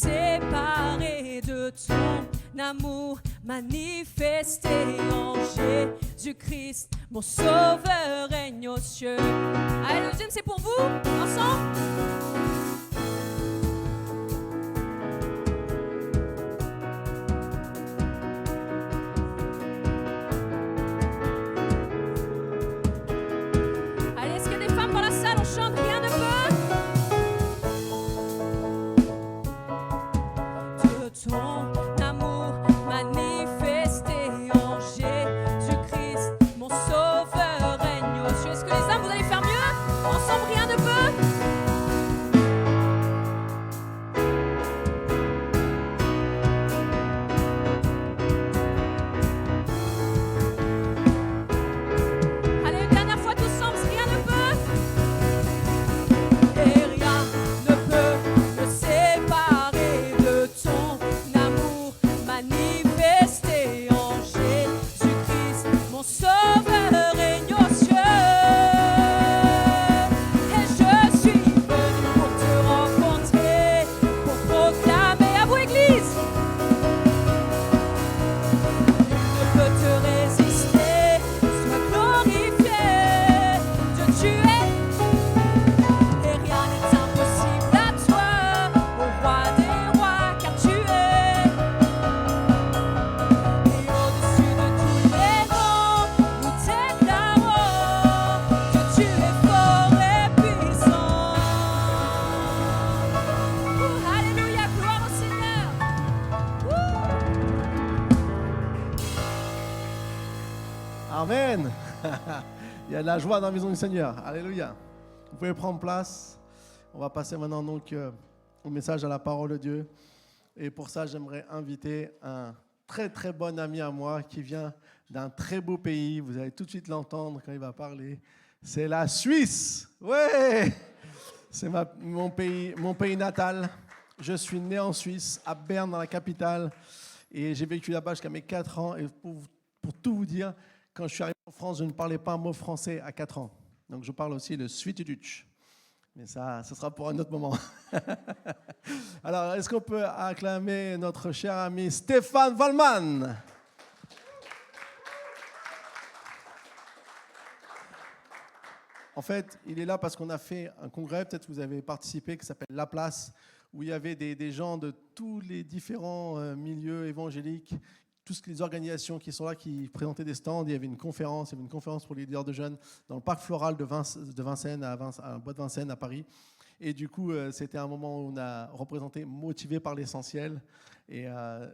séparer de ton amour manifesté en Jésus-Christ, mon sauveur règne aux cieux. Allez, le deuxième, c'est pour vous, ensemble. Allez, est-ce qu'il y a des femmes dans la salle? On chante Rien ne peut. De ton amour manifesté en Jésus-Christ, mon sauveur règne aux cieux. Est-ce que les hommes, vous allez faire mieux? Ensemble, rien ne peut. Allez, une dernière fois tous ensemble, rien ne peut. Et rien ne peut me séparer de ton amour manifesté en Jésus-Christ, mon sauveur règne aux cieux. Et je suis venu pour te rencontrer, pour proclamer à vous église. Nul ne peut te résister, sois glorifié, Dieu tu es. Et rien n'est impossible à toi, au roi des rois, car tu es. Et au-dessus de tous les noms, nous déclarons que tu es fort et puissant. Alléluia, gloire au Seigneur. Amen. Il y a de la joie dans la maison du Seigneur. Alléluia. Vous pouvez prendre place. On va passer maintenant donc au message à la parole de Dieu. Et pour ça, j'aimerais inviter un très très bon ami à moi qui vient d'un très beau pays. Vous allez tout de suite l'entendre quand il va parler. C'est la Suisse. Ouais. C'est mon pays natal. Je suis né en Suisse, à Berne, dans la capitale. Et j'ai vécu là-bas jusqu'à mes 4 ans. Et pour tout vous dire, quand je suis arrivé en France, je ne parlais pas un mot français à 4 ans. Donc je parle aussi le Schweizerdeutsch. Mais ça, ce sera pour un autre moment. Alors, est-ce qu'on peut acclamer notre cher ami Stéphane Wallmann? En fait, il est là parce qu'on a fait un congrès, peut-être que vous avez participé, qui s'appelle La Place, où il y avait des gens de tous les différents milieux évangéliques, toutes les organisations qui sont là, qui présentaient des stands. Il y avait une conférence pour les leaders de jeunes dans le parc floral de Vincennes, à Bois de Vincennes, à Paris. Et du coup, c'était un moment où on a représenté Motivé par l'essentiel. Et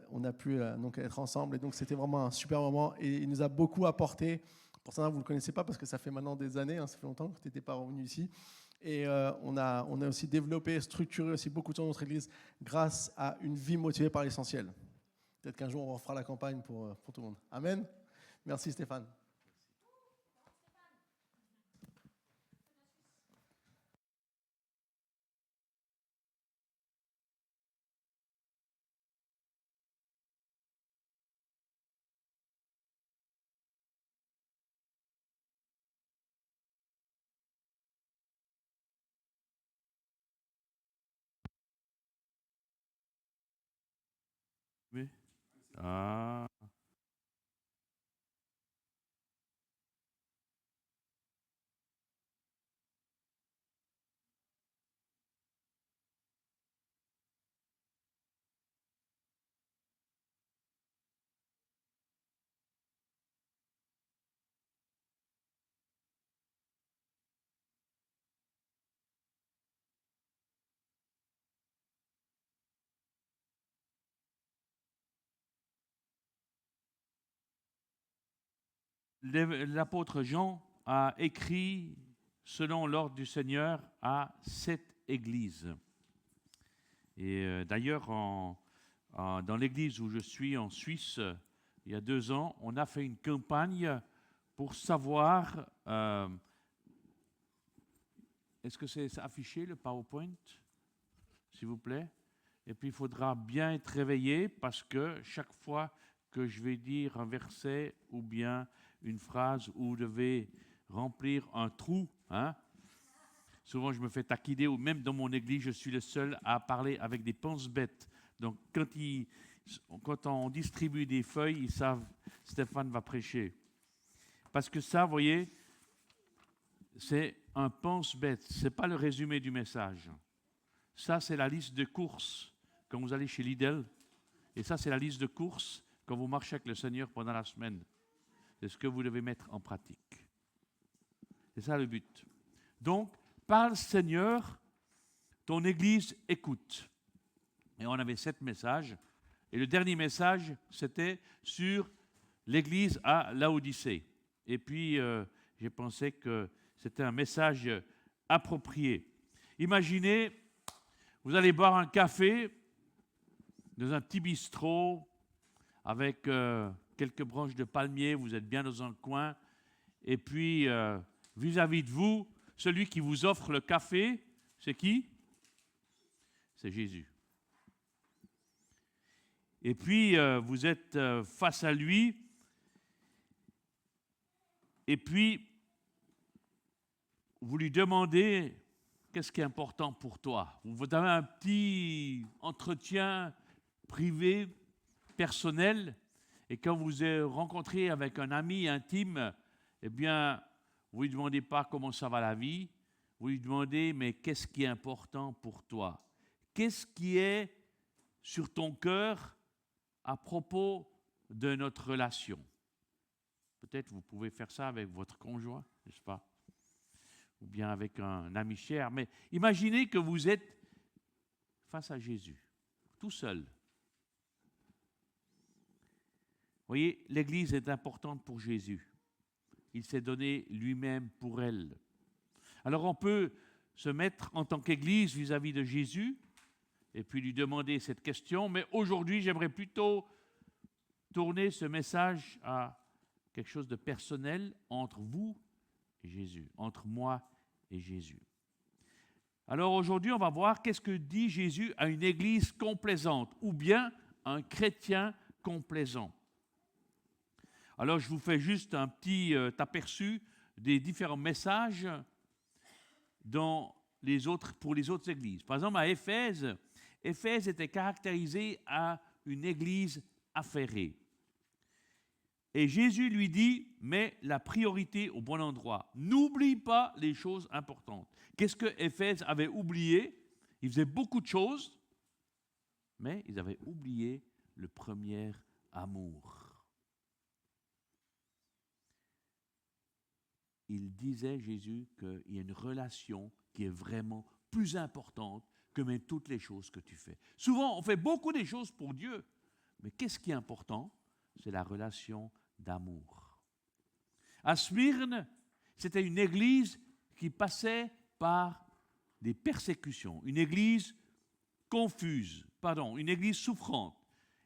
on a pu donc être ensemble. Et donc, c'était vraiment un super moment. Et il nous a beaucoup apporté. Pour ça, vous ne le connaissez pas parce que ça fait maintenant des années, ça fait longtemps que tu n'étais pas revenu ici. Et on a aussi développé, structuré aussi beaucoup de choses dans notre église grâce à une vie motivée par l'essentiel. Peut-être qu'un jour, on refera la campagne pour tout le monde. Amen. Merci Stéphane. Oui. Ah. L'apôtre Jean a écrit, selon l'ordre du Seigneur, à 7 églises. Et d'ailleurs, dans l'église où je suis en Suisse, il y a 2 ans, on a fait une campagne pour savoir... est-ce que c'est affiché, le PowerPoint, s'il vous plaît? Et puis, il faudra bien être réveillé parce que chaque fois que je vais dire un verset ou bien une phrase où vous devez remplir un trou, souvent je me fais taquiner ou même dans mon église, je suis le seul à parler avec des pense-bêtes Donc, quand on distribue des feuilles, ils savent, Stéphane va prêcher. Parce que ça, vous voyez, c'est un pense-bête. Ce n'est pas le résumé du message. Ça, c'est la liste de courses quand vous allez chez Lidl. Et ça, c'est la liste de courses quand vous marchez avec le Seigneur pendant la semaine. C'est ce que vous devez mettre en pratique. C'est ça le but. Donc, parle Seigneur, ton Église écoute. Et on avait 7 messages. Et le dernier message, c'était sur l'Église à Laodicée. Et puis, j'ai pensé que c'était un message approprié. Imaginez, vous allez boire un café dans un petit bistrot avec quelques branches de palmier, vous êtes bien dans un coin. Et puis, vis-à-vis de vous, celui qui vous offre le café, c'est qui? C'est Jésus. Et puis, vous êtes face à lui. Et puis, vous lui demandez, qu'est-ce qui est important pour toi? Vous avez un petit entretien privé, personnel. Et quand vous êtes rencontré avec un ami intime, eh bien, vous ne lui demandez pas comment ça va la vie. Vous lui demandez, mais qu'est-ce qui est important pour toi? Qu'est-ce qui est sur ton cœur à propos de notre relation? Peut-être vous pouvez faire ça avec votre conjoint, n'est-ce pas? Ou bien avec un ami cher. Mais imaginez que vous êtes face à Jésus, tout seul. Vous voyez, l'Église est importante pour Jésus. Il s'est donné lui-même pour elle. Alors on peut se mettre en tant qu'Église vis-à-vis de Jésus et puis lui demander cette question. Mais aujourd'hui, j'aimerais plutôt tourner ce message à quelque chose de personnel entre vous et Jésus, entre moi et Jésus. Alors aujourd'hui, on va voir qu'est-ce que dit Jésus à une Église complaisante ou bien un chrétien complaisant. Alors, je vous fais juste un petit aperçu des différents messages pour les autres églises. Par exemple, à Éphèse, Éphèse était caractérisée à une église affairée. Et Jésus lui dit, mets la priorité au bon endroit. N'oublie pas les choses importantes. Qu'est-ce que Éphèse avait oublié? Ils faisaient beaucoup de choses, mais ils avaient oublié le premier amour. Il disait, Jésus, qu'il y a une relation qui est vraiment plus importante que même toutes les choses que tu fais. Souvent, on fait beaucoup de choses pour Dieu, mais qu'est-ce qui est important? C'est la relation d'amour. À Smyrne, c'était une église qui passait par des persécutions, une église une église souffrante.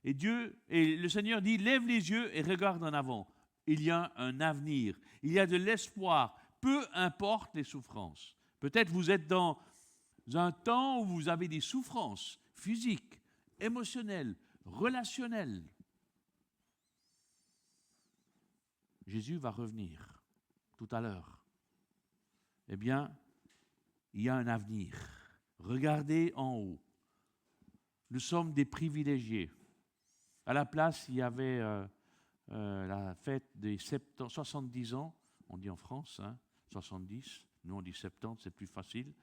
Et le Seigneur dit, lève les yeux et regarde en avant. Il y a un avenir, il y a de l'espoir, peu importe les souffrances. Peut-être vous êtes dans un temps où vous avez des souffrances physiques, émotionnelles, relationnelles. Jésus va revenir tout à l'heure. Eh bien, il y a un avenir. Regardez en haut. Nous sommes des privilégiés. À la place, il y avait la fête des 70 ans, on dit en France, 70, nous on dit 70, c'est plus facile,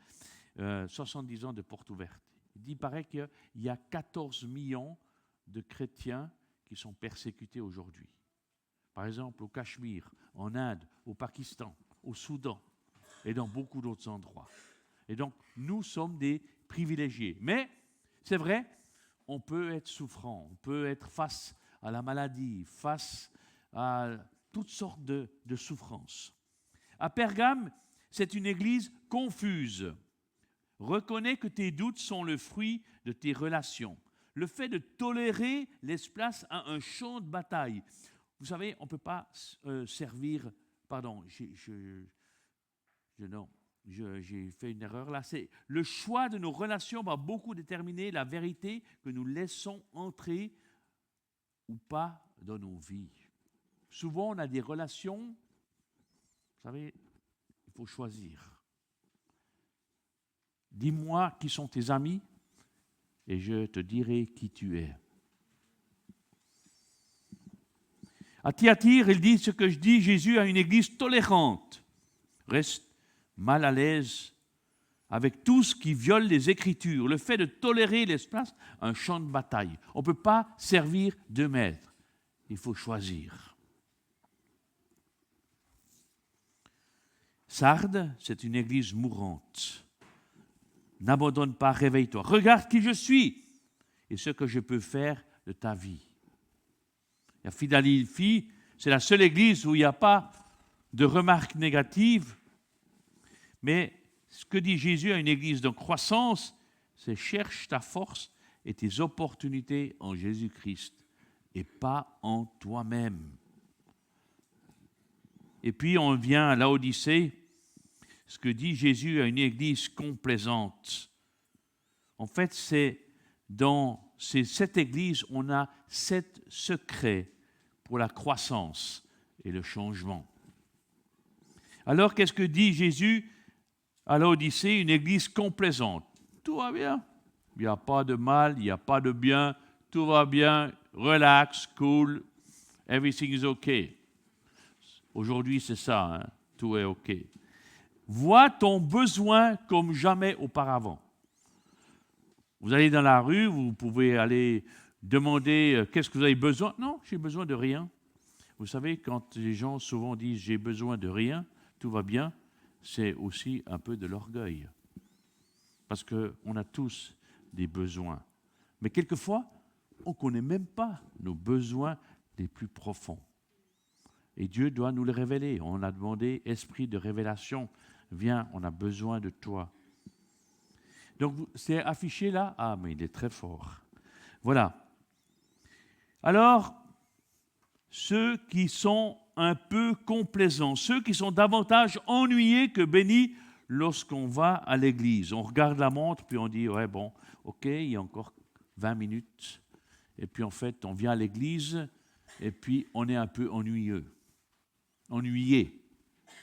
70 ans de porte ouverte. Il paraît qu'il y a 14 millions de chrétiens qui sont persécutés aujourd'hui. Par exemple, au Cachemire, en Inde, au Pakistan, au Soudan et dans beaucoup d'autres endroits. Et donc, nous sommes des privilégiés. Mais, c'est vrai, on peut être souffrant, on peut être face à la maladie, face à toutes sortes de souffrances. À Pergame, c'est une église confuse. Reconnais que tes doutes sont le fruit de tes relations. Le fait de tolérer laisse place à un champ de bataille. Vous savez, on ne peut pas servir... Pardon, j'ai fait une erreur là. Le choix de nos relations va beaucoup déterminer la vérité que nous laissons entrer ou pas dans nos vies. Souvent, on a des relations, vous savez, il faut choisir. Dis-moi qui sont tes amis et je te dirai qui tu es. À Thyatire, il dit ce que je dis, Jésus a une église tolérante. Reste mal à l'aise avec tout ce qui viole les Écritures. Le fait de tolérer l'espace, un champ de bataille. On ne peut pas servir deux maîtres. Il faut choisir. Sardes, c'est une église mourante. N'abandonne pas, réveille-toi. Regarde qui je suis et ce que je peux faire de ta vie. La Philadelphie, c'est la seule église où il n'y a pas de remarques négatives. Mais ce que dit Jésus à une église de croissance, c'est cherche ta force et tes opportunités en Jésus-Christ et pas en toi-même. Et puis on vient à Laodicée, ce que dit Jésus à une église complaisante. En fait, c'est dans cette église, on a 7 secrets pour la croissance et le changement. Alors, qu'est-ce que dit Jésus à Laodicée, une église complaisante? Tout va bien. Il n'y a pas de mal, il n'y a pas de bien. Tout va bien, relax, cool, everything is okay. Aujourd'hui, c'est ça, hein? Tout est OK. Vois ton besoin comme jamais auparavant. Vous allez dans la rue, vous pouvez aller demander qu'est-ce que vous avez besoin. Non, j'ai besoin de rien. Vous savez, quand les gens souvent disent j'ai besoin de rien, tout va bien, c'est aussi un peu de l'orgueil. Parce qu'on a tous des besoins. Mais quelquefois, on ne connaît même pas nos besoins les plus profonds. Et Dieu doit nous les révéler. On a demandé, esprit de révélation, viens, on a besoin de toi. Donc, c'est affiché là. Ah, mais il est très fort. Voilà. Alors, ceux qui sont un peu complaisants, ceux qui sont davantage ennuyés que bénis lorsqu'on va à l'église. On regarde la montre, puis on dit, ouais, bon, OK, il y a encore 20 minutes. Et puis, en fait, on vient à l'église, et puis on est un peu ennuyé.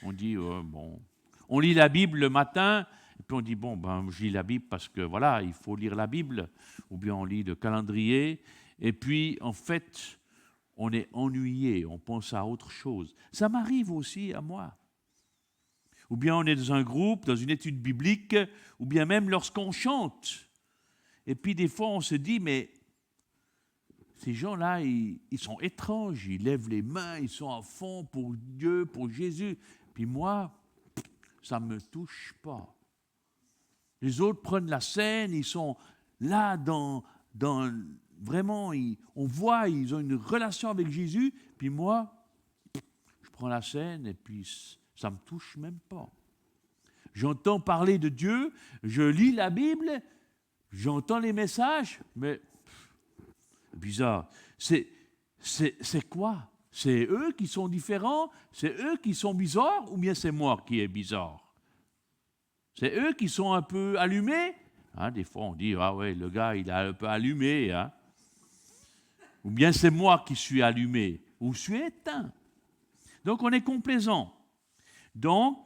On dit, bon, on lit la Bible le matin, et puis on dit, bon, ben, je lis la Bible parce que, voilà, il faut lire la Bible, ou bien on lit le calendrier, et puis, en fait, on est ennuyé, on pense à autre chose. Ça m'arrive aussi à moi. Ou bien on est dans un groupe, dans une étude biblique, ou bien même lorsqu'on chante. Et puis, des fois, on se dit, mais ces gens-là, ils sont étranges, ils lèvent les mains, ils sont à fond pour Dieu, pour Jésus. Puis moi, ça ne me touche pas. Les autres prennent la scène, ils sont là dans vraiment, on voit, ils ont une relation avec Jésus. Puis moi, je prends la scène et puis ça ne me touche même pas. J'entends parler de Dieu, je lis la Bible, j'entends les messages, mais bizarre. C'est quoi? C'est eux qui sont différents? C'est eux qui sont bizarres? Ou bien c'est moi qui est bizarre? C'est eux qui sont un peu allumés? Hein, des fois, on dit, ah ouais, le gars, il est un peu allumé. Hein? Ou bien c'est moi qui suis allumé, ou je suis éteint. Donc, on est complaisant. Donc,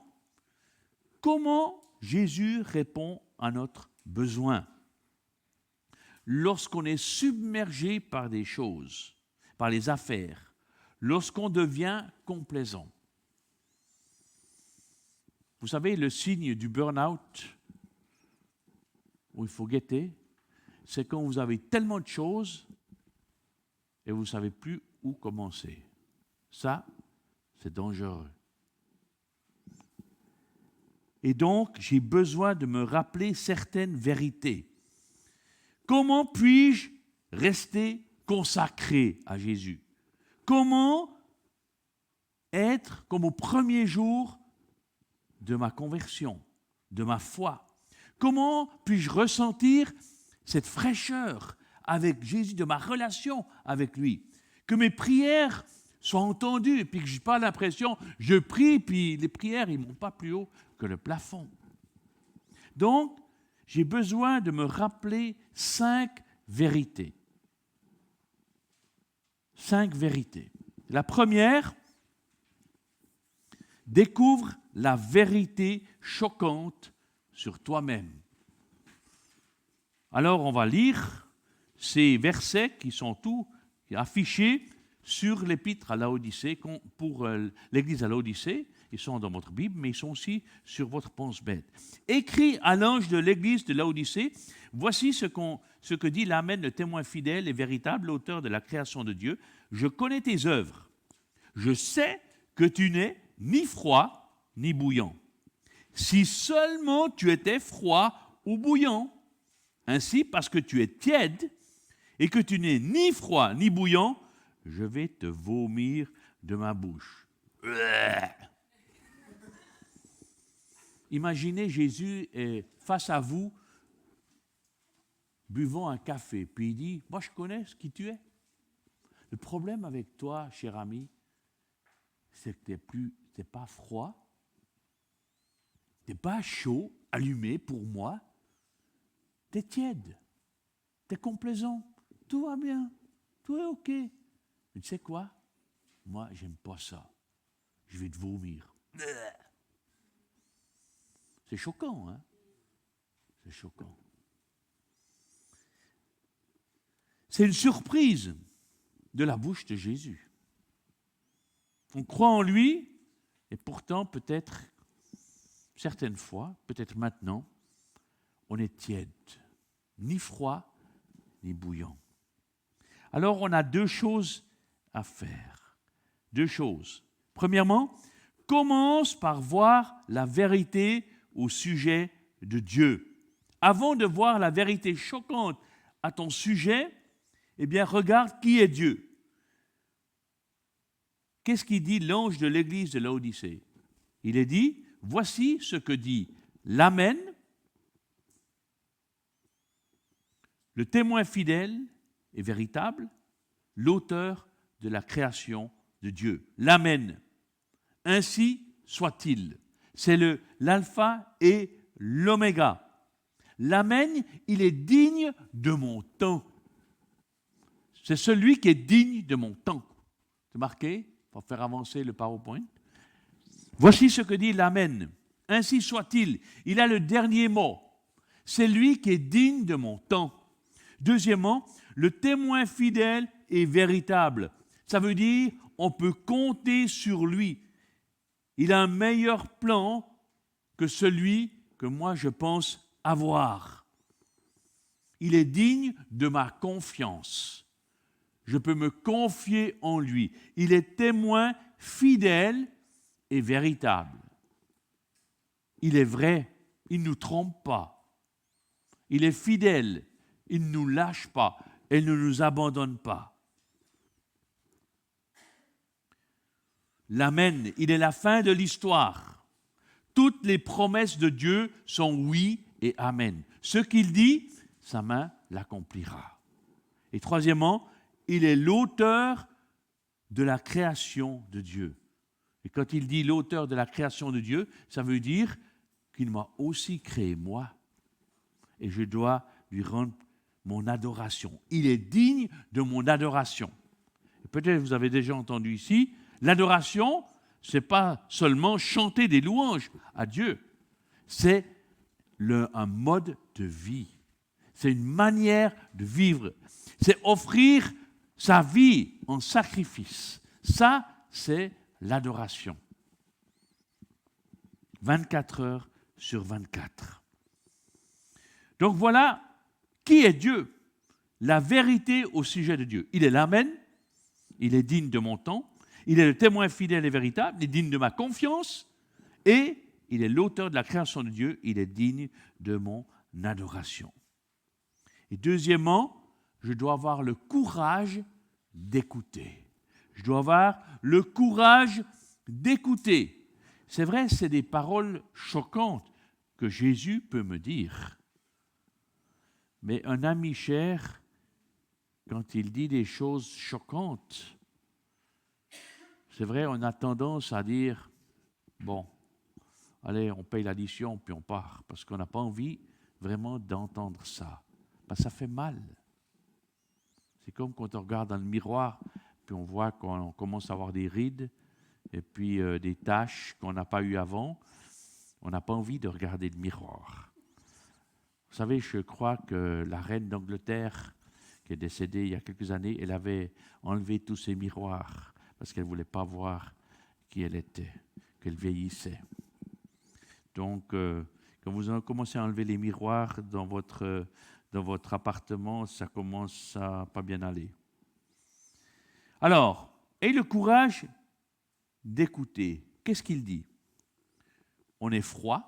comment Jésus répond à notre besoin? Lorsqu'on est submergé par des choses, par les affaires, lorsqu'on devient complaisant. Vous savez, le signe du burn-out, où il faut guetter, c'est quand vous avez tellement de choses et vous ne savez plus où commencer. Ça, c'est dangereux. Et donc, j'ai besoin de me rappeler certaines vérités. Comment puis-je rester consacré à Jésus? Comment être comme au premier jour de ma conversion, de ma foi? Comment puis-je ressentir cette fraîcheur avec Jésus, de ma relation avec lui? Que mes prières soient entendues et puis que je n'ai pas l'impression, je prie, puis les prières, ils ne montent pas plus haut que le plafond. Donc, j'ai besoin de me rappeler 5 vérités. 5 vérités. La première, découvre la vérité choquante sur toi-même. Alors on va lire ces versets qui sont tous affichés sur l'épître à Laodicée, pour l'église à Laodicée. Ils sont dans votre Bible, mais ils sont aussi sur votre pense-bête. Écrit à l'ange de l'église de Laodicée, voici ce que dit l'Amen, le témoin fidèle et véritable, auteur de la création de Dieu. Je connais tes œuvres. Je sais que tu n'es ni froid ni bouillant. Si seulement tu étais froid ou bouillant. Ainsi, parce que tu es tiède et que tu n'es ni froid ni bouillant, je vais te vomir de ma bouche. Imaginez Jésus est face à vous, buvant un café, puis il dit, moi je connais ce qui tu es. Le problème avec toi, cher ami, c'est que tu n'es pas froid, tu n'es pas chaud, allumé pour moi, tu es tiède, tu es complaisant, tout va bien, tout est OK. Mais tu sais quoi? Moi, j'aime pas ça. Je vais te vomir. C'est choquant, hein? C'est choquant. C'est une surprise de la bouche de Jésus. On croit en lui, et pourtant, peut-être, certaines fois, peut-être maintenant, on est tiède, ni froid, ni bouillant. Alors, on a deux choses à faire. Deux choses. Premièrement, commence par voir la vérité au sujet de Dieu. Avant de voir la vérité choquante à ton sujet, eh bien, regarde qui est Dieu. Qu'est-ce qu'il dit l'ange de l'église de Laodicée? Il est dit, voici ce que dit l'Amen, le témoin fidèle et véritable, l'auteur de la création de Dieu. L'Amen. Ainsi soit-il. C'est l'alpha et l'oméga. L'Amen, il est digne de mon temps. C'est celui qui est digne de mon temps. C'est marqué pour faire avancer le PowerPoint. Voici ce que dit l'Amen. Ainsi soit-il. Il a le dernier mot. C'est lui qui est digne de mon temps. Deuxièmement, le témoin fidèle et véritable. Ça veut dire on peut compter sur lui. Il a un meilleur plan que celui que moi je pense avoir. Il est digne de ma confiance. Je peux me confier en lui. Il est témoin fidèle et véritable. Il est vrai, il ne nous trompe pas. Il est fidèle, il ne nous lâche pas, il ne nous abandonne pas. L'Amen, il est la fin de l'histoire. Toutes les promesses de Dieu sont oui et Amen. Ce qu'il dit, sa main l'accomplira. Et troisièmement, il est l'auteur de la création de Dieu. Et quand il dit l'auteur de la création de Dieu, ça veut dire qu'il m'a aussi créé moi. Et je dois lui rendre mon adoration. Il est digne de mon adoration. Et peut-être vous avez déjà entendu ici, l'adoration, ce n'est pas seulement chanter des louanges à Dieu. C'est un mode de vie. C'est une manière de vivre. C'est offrir sa vie en sacrifice. Ça, c'est l'adoration. 24 heures sur 24. Donc voilà qui est Dieu. La vérité au sujet de Dieu. Il est l'Amen, il est digne de mon temps, il est le témoin fidèle et véritable, il est digne de ma confiance et il est l'auteur de la création de Dieu, il est digne de mon adoration. Et deuxièmement, je dois avoir le courage d'écouter. Je dois avoir le courage d'écouter. C'est vrai, c'est des paroles choquantes que Jésus peut me dire. Mais un ami cher, quand il dit des choses choquantes, c'est vrai, on a tendance à dire, bon, allez, on paye l'addition, puis on part, parce qu'on n'a pas envie vraiment d'entendre ça. Ben, ça fait mal. C'est comme quand on regarde dans le miroir, puis on voit qu'on commence à avoir des rides, et puis des taches qu'on n'a pas eues avant. On n'a pas envie de regarder le miroir. Vous savez, je crois que la reine d'Angleterre, qui est décédée il y a quelques années, elle avait enlevé tous ses miroirs parce qu'elle ne voulait pas voir qui elle était, qu'elle vieillissait. Donc, quand vous commencez à enlever les miroirs dans votre appartement, ça commence à pas bien aller. Alors, ayez le courage d'écouter. Qu'est-ce qu'il dit? On est froid,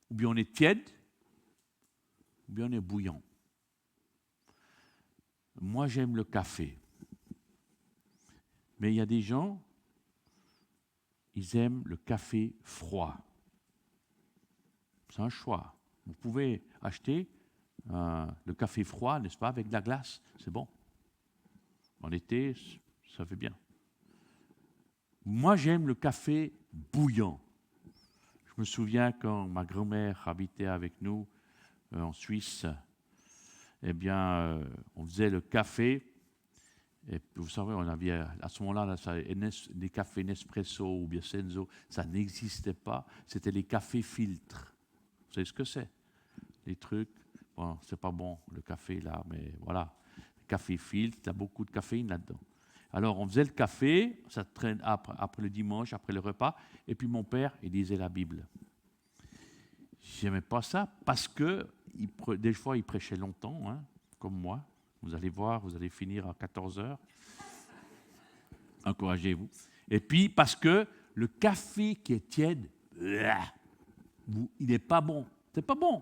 ou bien on est tiède, ou bien on est bouillant. Moi, j'aime le café. Mais il y a des gens, ils aiment le café froid. C'est un choix. Vous pouvez acheter le café froid, n'est-ce pas, avec de la glace. C'est bon. En été, ça fait bien. Moi, j'aime le café bouillant. Je me souviens quand ma grand-mère habitait avec nous en Suisse, eh bien, on faisait le café. Et vous savez, on avait à ce moment-là, des cafés Nespresso ou bien Senso, ça n'existait pas. C'était les cafés filtres. Vous savez ce que c'est? Les trucs, bon, c'est pas bon le café là, mais voilà. Café filtre, il y a beaucoup de caféine là-dedans. Alors, on faisait le café, ça traîne après le dimanche, après le repas, et puis mon père, il lisait la Bible. J'aimais pas ça parce que des fois, il prêchait longtemps, hein, comme moi. Vous allez voir, vous allez finir à 14h. Encouragez-vous. Et puis, parce que le café qui est tiède, il n'est pas bon. C'est pas bon.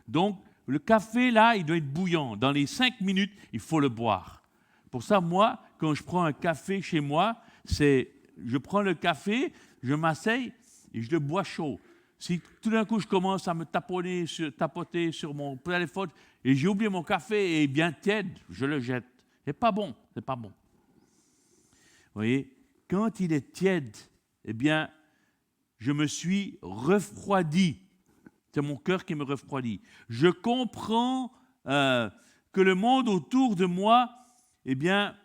Donc, le café, là, il doit être bouillant. Dans les 5 minutes, il faut le boire. Pour ça, moi, quand je prends un café chez moi, je prends le café, je m'asseye et je le bois chaud. Si tout d'un coup, je commence à me tapoter sur mon téléphone et j'ai oublié mon café et il est bien tiède, je le jette. C'est pas bon, c'est pas bon. Vous voyez, quand il est tiède, eh bien, je me suis refroidi. C'est mon cœur qui me refroidit. Je comprends que le monde autour de moi, eh bien,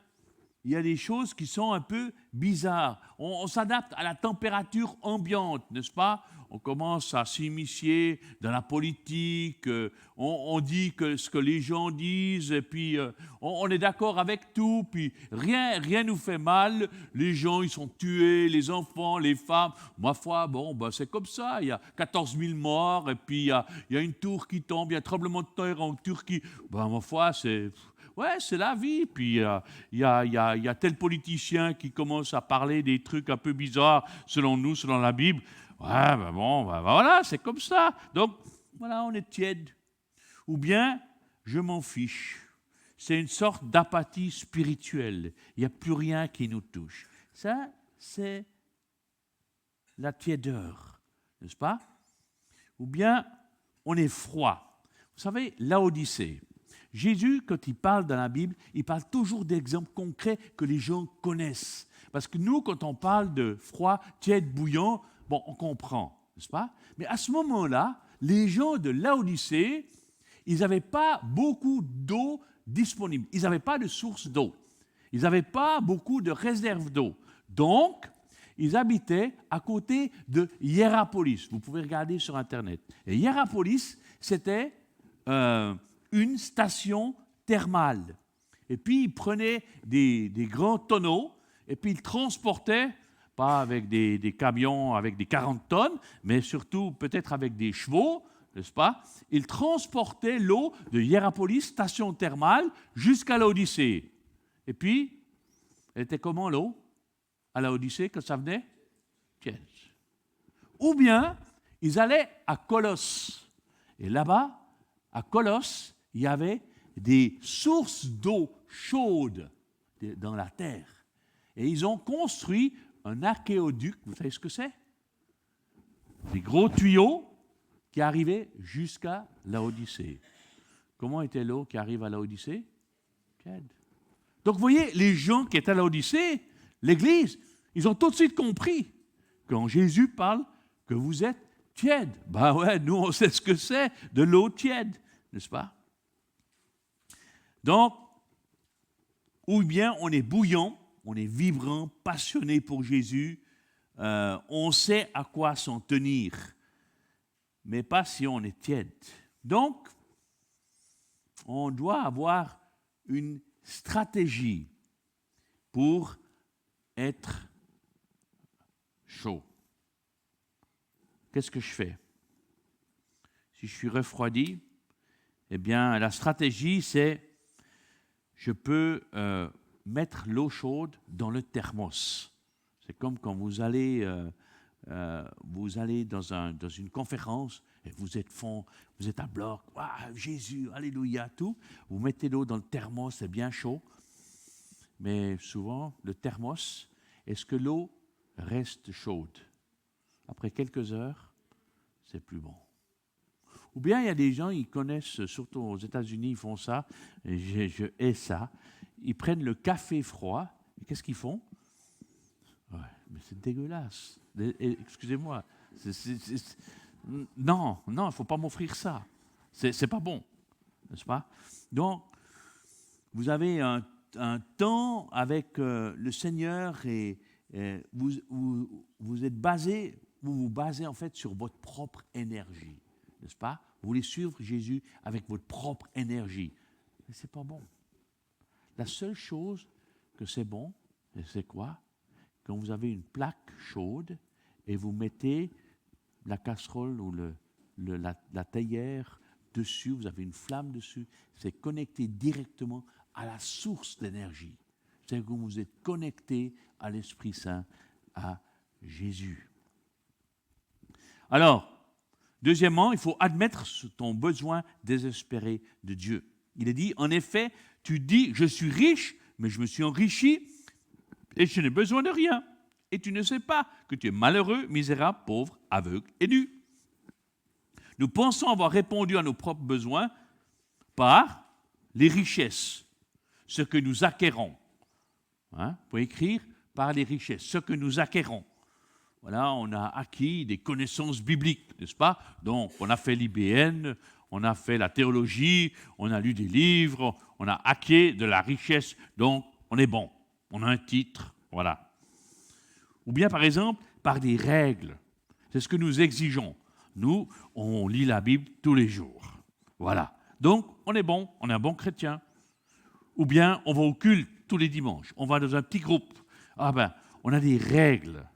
il y a des choses qui sont un peu bizarres. On s'adapte à la température ambiante, n'est-ce pas? On commence à s'immiscer dans la politique, on dit que ce que les gens disent, et puis on est d'accord avec tout, puis rien nous fait mal. Les gens, ils sont tués, les enfants, les femmes. Ma foi, bon, ben, c'est comme ça. Il y a 14 000 morts, et puis il y a une tour qui tombe, il y a un tremblement de terre en Turquie. Ben, ma foi, c'est la vie. Puis il y a tel politicien qui commence à parler des trucs un peu bizarres, selon nous, selon la Bible. Ouais, ben bon, ben voilà, c'est comme ça. Donc, voilà, on est tiède. Ou bien, je m'en fiche. C'est une sorte d'apathie spirituelle. Il n'y a plus rien qui nous touche. Ça, c'est la tiédeur, n'est-ce pas? Ou bien, on est froid. Vous savez, Laodicée. Jésus, quand il parle dans la Bible, il parle toujours d'exemples concrets que les gens connaissent. Parce que nous, quand on parle de froid, tiède, bouillant, bon, on comprend, n'est-ce pas? Mais à ce moment-là, les gens de Laodicée, ils n'avaient pas beaucoup d'eau disponible. Ils n'avaient pas de source d'eau. Ils n'avaient pas beaucoup de réserves d'eau. Donc, ils habitaient à côté de Hiérapolis. Vous pouvez regarder sur Internet. Et Hiérapolis, c'était une station thermale. Et puis, ils prenaient des grands tonneaux et puis ils transportaient, pas avec des camions avec des 40 tonnes, mais surtout peut-être avec des chevaux, n'est-ce pas? Ils transportaient l'eau de Hiérapolis, station thermale, jusqu'à l'Odyssée. Et puis, elle était comment l'eau à l'Odyssée quand ça venait? Tiède. Ou bien, ils allaient à Colosse. Et là-bas, à Colosse, il y avait des sources d'eau chaude dans la terre. Et ils ont construit un aquéoduc, vous savez ce que c'est? Des gros tuyaux qui arrivaient jusqu'à l'Odyssée. Comment était l'eau qui arrive à l'Odyssée? Tiède. Donc vous voyez, les gens qui étaient à l'Odyssée, l'Église, ils ont tout de suite compris quand Jésus parle que vous êtes tiède. Ben ouais, nous on sait ce que c'est de l'eau tiède, n'est-ce pas? Donc, ou bien on est bouillant, on est vibrant, passionné pour Jésus, on sait à quoi s'en tenir. mais pas si on est tiède. Donc, on doit avoir une stratégie pour être chaud. Qu'est-ce que je fais? Si je suis refroidi, eh bien, la stratégie, c'est je peux mettre l'eau chaude dans le thermos. C'est comme quand vous allez dans une conférence et vous êtes à bloc, Jésus, alléluia, tout. Vous mettez l'eau dans le thermos, c'est bien chaud. Mais souvent, le thermos, est-ce que l'eau reste chaude? Après quelques heures, c'est plus bon. Ou bien il y a des gens, ils connaissent, surtout aux États-Unis, ils font ça, et je hais ça. Ils prennent le café froid, et qu'est-ce qu'ils font? Ouais, mais c'est dégueulasse. Excusez-moi. Non, il ne faut pas m'offrir ça. C'est pas bon, n'est-ce pas? Donc, vous avez un temps avec le Seigneur et vous êtes basé, vous vous basez en fait sur votre propre énergie, n'est-ce pas? Vous voulez suivre Jésus avec votre propre énergie. Mais ce n'est pas bon. La seule chose que c'est bon, c'est quoi? Quand vous avez une plaque chaude et vous mettez la casserole ou la théière dessus, vous avez une flamme dessus, c'est connecté directement à la source d'énergie. C'est que vous êtes connecté à l'Esprit Saint, à Jésus. Alors, deuxièmement, il faut admettre ton besoin désespéré de Dieu. Il est dit, en effet, tu dis, je suis riche, mais je me suis enrichi et je n'ai besoin de rien. Et tu ne sais pas que tu es malheureux, misérable, pauvre, aveugle et nu. Nous pensons avoir répondu à nos propres besoins par les richesses, ce que nous acquérons. Vous pouvez écrire par les richesses, ce que nous acquérons. Voilà, on a acquis des connaissances bibliques, n'est-ce pas? Donc, on a fait l'IBN, on a fait la théologie, on a lu des livres, on a acquis de la richesse, donc on est bon. On a un titre, voilà. Ou bien, par exemple, par des règles. C'est ce que nous exigeons. Nous, on lit la Bible tous les jours. Voilà. Donc, on est bon, on est un bon chrétien. Ou bien, on va au culte tous les dimanches. On va dans un petit groupe. On a des règles.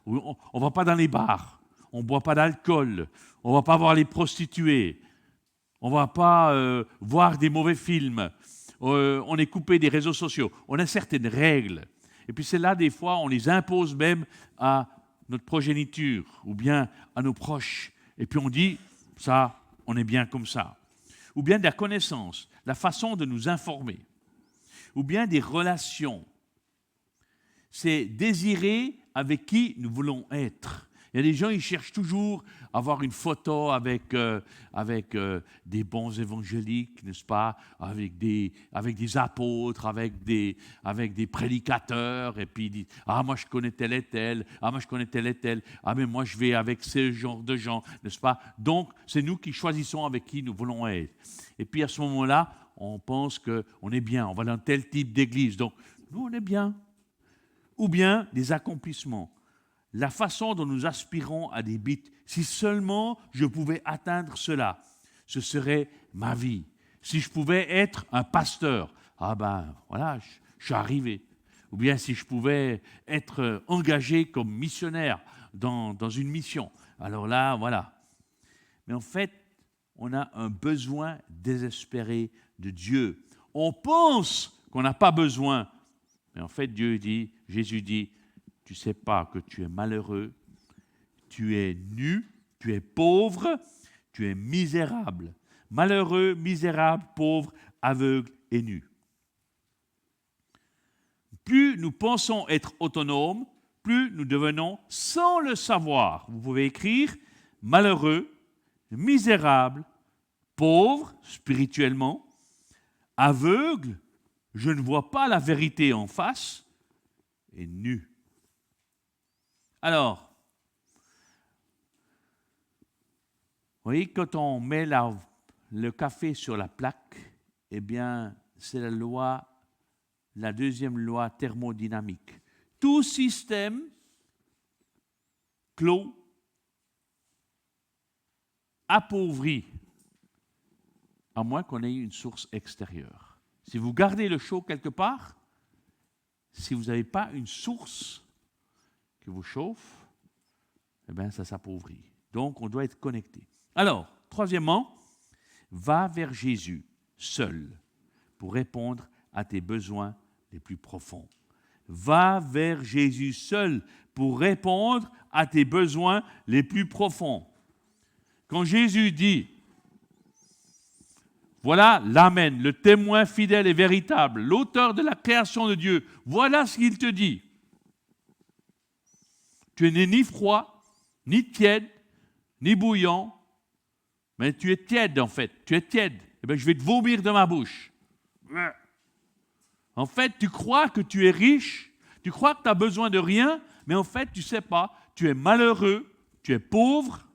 On ne va pas dans les bars. On ne boit pas d'alcool. On ne va pas voir les prostituées. On ne va pas voir des mauvais films. On est coupé des réseaux sociaux. On a certaines règles. Et puis c'est là, des fois, on les impose même à notre progéniture ou bien à nos proches. Et puis on dit, ça, on est bien comme ça. Ou bien de la connaissance, la façon de nous informer. Ou bien des relations. C'est désirer avec qui nous voulons être. Il y a des gens, ils cherchent toujours à avoir une photo avec des bons évangéliques, n'est-ce pas, avec des apôtres, avec des prédicateurs, et puis ils disent, moi je connais tel et tel, moi je connais tel et tel, mais moi je vais avec ce genre de gens, n'est-ce pas? Donc, c'est nous qui choisissons avec qui nous voulons être. Et puis à ce moment-là, on pense qu'on est bien, on va dans tel type d'église, donc nous on est bien. Ou bien des accomplissements. La façon dont nous aspirons à des buts. Si seulement je pouvais atteindre cela, ce serait ma vie. Si je pouvais être un pasteur, voilà, je suis arrivé. Ou bien si je pouvais être engagé comme missionnaire dans une mission. Alors là, voilà. Mais en fait, on a un besoin désespéré de Dieu. On pense qu'on n'a pas besoin. Mais en fait, Jésus dit, tu ne sais pas que tu es malheureux, tu es nu, tu es pauvre, tu es misérable. Malheureux, misérable, pauvre, aveugle et nu. Plus nous pensons être autonomes, plus nous devenons sans le savoir. Vous pouvez écrire malheureux, misérable, pauvre spirituellement, aveugle, je ne vois pas la vérité en face, et nu. Alors, vous voyez, quand on met le café sur la plaque, eh bien, c'est la deuxième loi thermodynamique. Tout système clos appauvri, à moins qu'on ait une source extérieure. Si vous gardez le chaud quelque part, si vous n'avez pas une source qui vous chauffe, eh bien, ça s'appauvrit. Donc, on doit être connecté. Alors, troisièmement, va vers Jésus seul pour répondre à tes besoins les plus profonds. Va vers Jésus seul pour répondre à tes besoins les plus profonds. Quand Jésus dit, voilà l'Amen, le témoin fidèle et véritable, l'auteur de la création de Dieu, voilà ce qu'il te dit. Tu n'es ni froid, ni tiède, ni bouillant, mais tu es tiède en fait, tu es tiède. Eh bien, je vais te vomir de ma bouche. En fait, tu crois que tu es riche, tu crois que tu n'as besoin de rien, mais en fait, tu ne sais pas, tu es malheureux, tu es pauvre,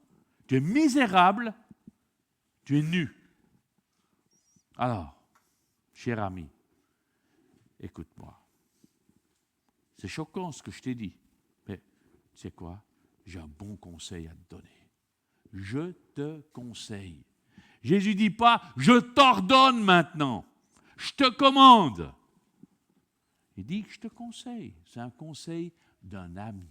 tu es misérable, tu es nu. Alors, cher ami, écoute-moi. C'est choquant ce que je t'ai dit, mais tu sais quoi? J'ai un bon conseil à te donner. Je te conseille. Jésus ne dit pas, je t'ordonne maintenant, je te commande. Il dit que je te conseille. C'est un conseil d'un ami.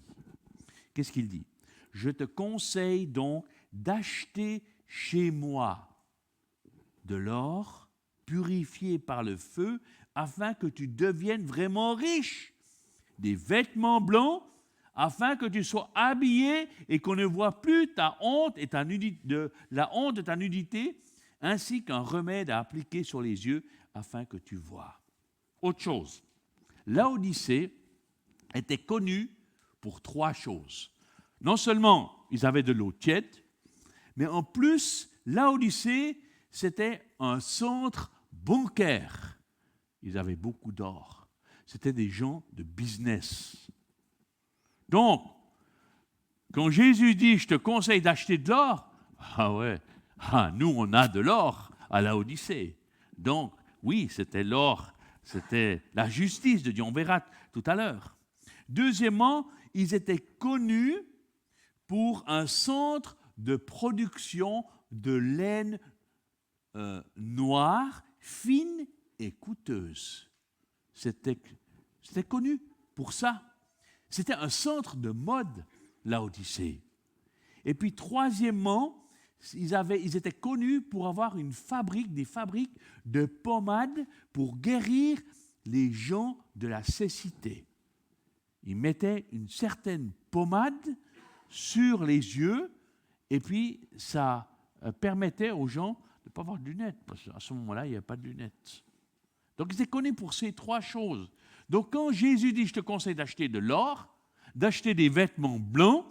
Qu'est-ce qu'il dit? Je te conseille donc d'acheter chez moi de l'or purifié par le feu afin que tu deviennes vraiment riche. Des vêtements blancs afin que tu sois habillé et qu'on ne voit plus ta honte et la honte de ta nudité, ainsi qu'un remède à appliquer sur les yeux afin que tu vois. Autre chose. Laodicée était connue pour trois choses. Non seulement ils avaient de l'eau tiède, mais en plus, Laodicée, c'était un centre bancaire. Ils avaient beaucoup d'or. C'était des gens de business. Donc, quand Jésus dit « je te conseille d'acheter de l'or », ah ouais, nous on a de l'or à Laodicée. Donc, oui, c'était l'or. C'était la justice de Dieu, on verra tout à l'heure. Deuxièmement, ils étaient connus pour un centre de production de laine noire, fine et coûteuse. C'était connu pour ça. C'était un centre de mode, Laodicée. Et puis troisièmement, ils étaient connus pour avoir des fabriques de pommades pour guérir les gens de la cécité. Ils mettaient une certaine pommade sur les yeux et puis ça permettait aux gens de ne pas avoir de lunettes, parce qu'à ce moment-là, il n'y avait pas de lunettes. Donc, ils étaient connus pour ces trois choses. Donc, quand Jésus dit « je te conseille d'acheter de l'or », d'acheter des vêtements blancs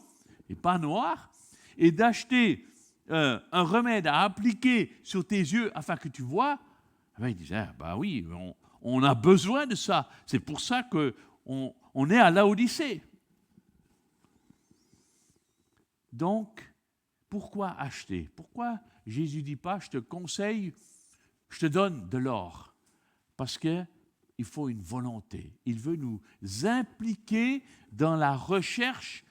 et pas noirs, et d'acheter un remède à appliquer sur tes yeux afin que tu vois, il disait, oui, on a besoin de ça. C'est pour ça qu'on est à Laodicée. Donc, pourquoi acheter? Pourquoi Jésus ne dit pas, je te conseille, je te donne de l'or? Parce qu'il faut une volonté. Il veut nous impliquer dans la recherche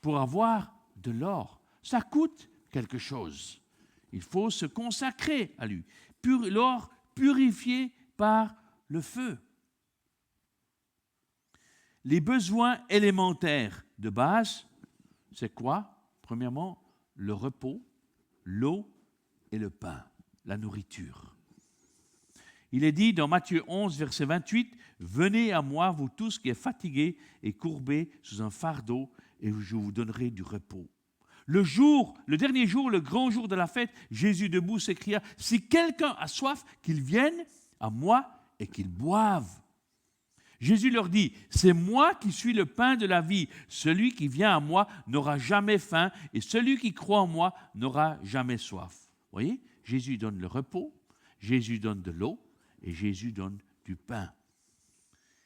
pour avoir de l'or. Ça coûte quelque chose. Il faut se consacrer à lui. L'or purifié par le feu. Les besoins élémentaires de base, c'est quoi? Premièrement, le repos, l'eau et le pain, la nourriture. Il est dit dans Matthieu 11, verset 28, « Venez à moi, vous tous qui êtes fatigués et courbés sous un fardeau, et je vous donnerai du repos. » Le dernier jour, le grand jour de la fête, Jésus debout s'écria, « Si quelqu'un a soif, qu'il vienne à moi et qu'il boive. » Jésus leur dit, « C'est moi qui suis le pain de la vie. Celui qui vient à moi n'aura jamais faim, et celui qui croit en moi n'aura jamais soif. » Vous voyez, Jésus donne le repos, Jésus donne de l'eau, et Jésus donne du pain.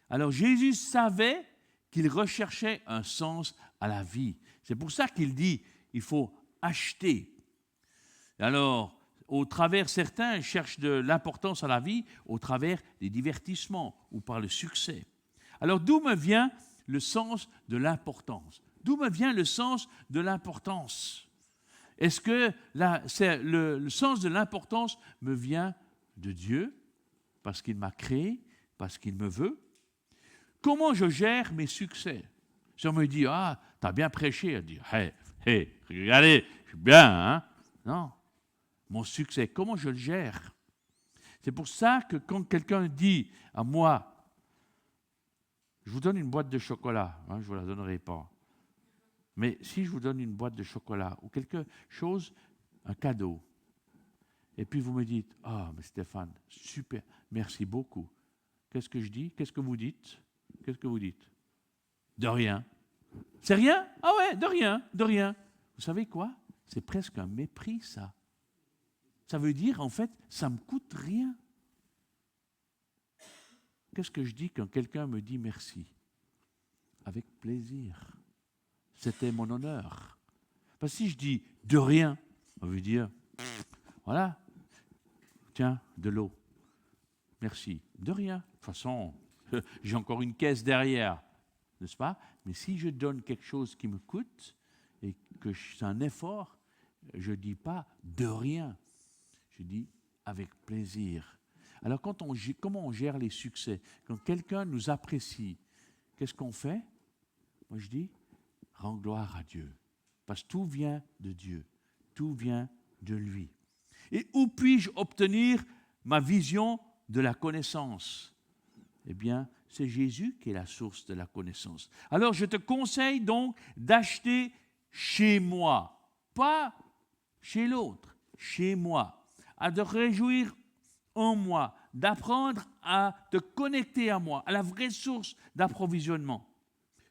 Alors Jésus savait qu'il recherchait un sens à la vie. C'est pour ça qu'il dit, il faut acheter. Alors, au travers, certains cherchent de l'importance à la vie au travers des divertissements ou par le succès. Alors, d'où me vient le sens de l'importance? D'où me vient le sens de l'importance? Est-ce que le sens de l'importance me vient de Dieu, parce qu'il m'a créé, parce qu'il me veut? Comment je gère mes succès? Si on me dit, ah, t'as bien prêché, elle dit, hey, regardez, je suis bien, hein? Non. Mon succès, comment je le gère? C'est pour ça que quand quelqu'un dit à moi, je vous donne une boîte de chocolat, hein, je ne vous la donnerai pas, mais si je vous donne une boîte de chocolat ou quelque chose, un cadeau, et puis vous me dites, ah, mais Stéphane, super, merci beaucoup. Qu'est-ce que je dis? Qu'est-ce que vous dites? Qu'est-ce que vous dites? De rien. C'est rien? Ah ouais, de rien, de rien. Vous savez quoi? C'est presque un mépris, ça. Ça veut dire, en fait, ça ne me coûte rien. Qu'est-ce que je dis quand quelqu'un me dit merci? Avec plaisir. C'était mon honneur. Parce que si je dis de rien, ça veut dire, voilà, tiens, de l'eau. Merci. De rien. De toute façon, j'ai encore une caisse derrière, n'est-ce pas? Mais si je donne quelque chose qui me coûte et que c'est un effort, je ne dis pas de rien. Je dis avec plaisir. Alors, comment on gère les succès? Quand quelqu'un nous apprécie, qu'est-ce qu'on fait? Moi, je dis, rends gloire à Dieu. Parce que tout vient de Dieu. Tout vient de lui. Et où puis-je obtenir ma vision de la connaissance? Eh bien, c'est Jésus qui est la source de la connaissance. Alors, je te conseille donc d'acheter chez moi, pas chez l'autre, chez moi, à te réjouir en moi, d'apprendre à te connecter à moi, à la vraie source d'approvisionnement.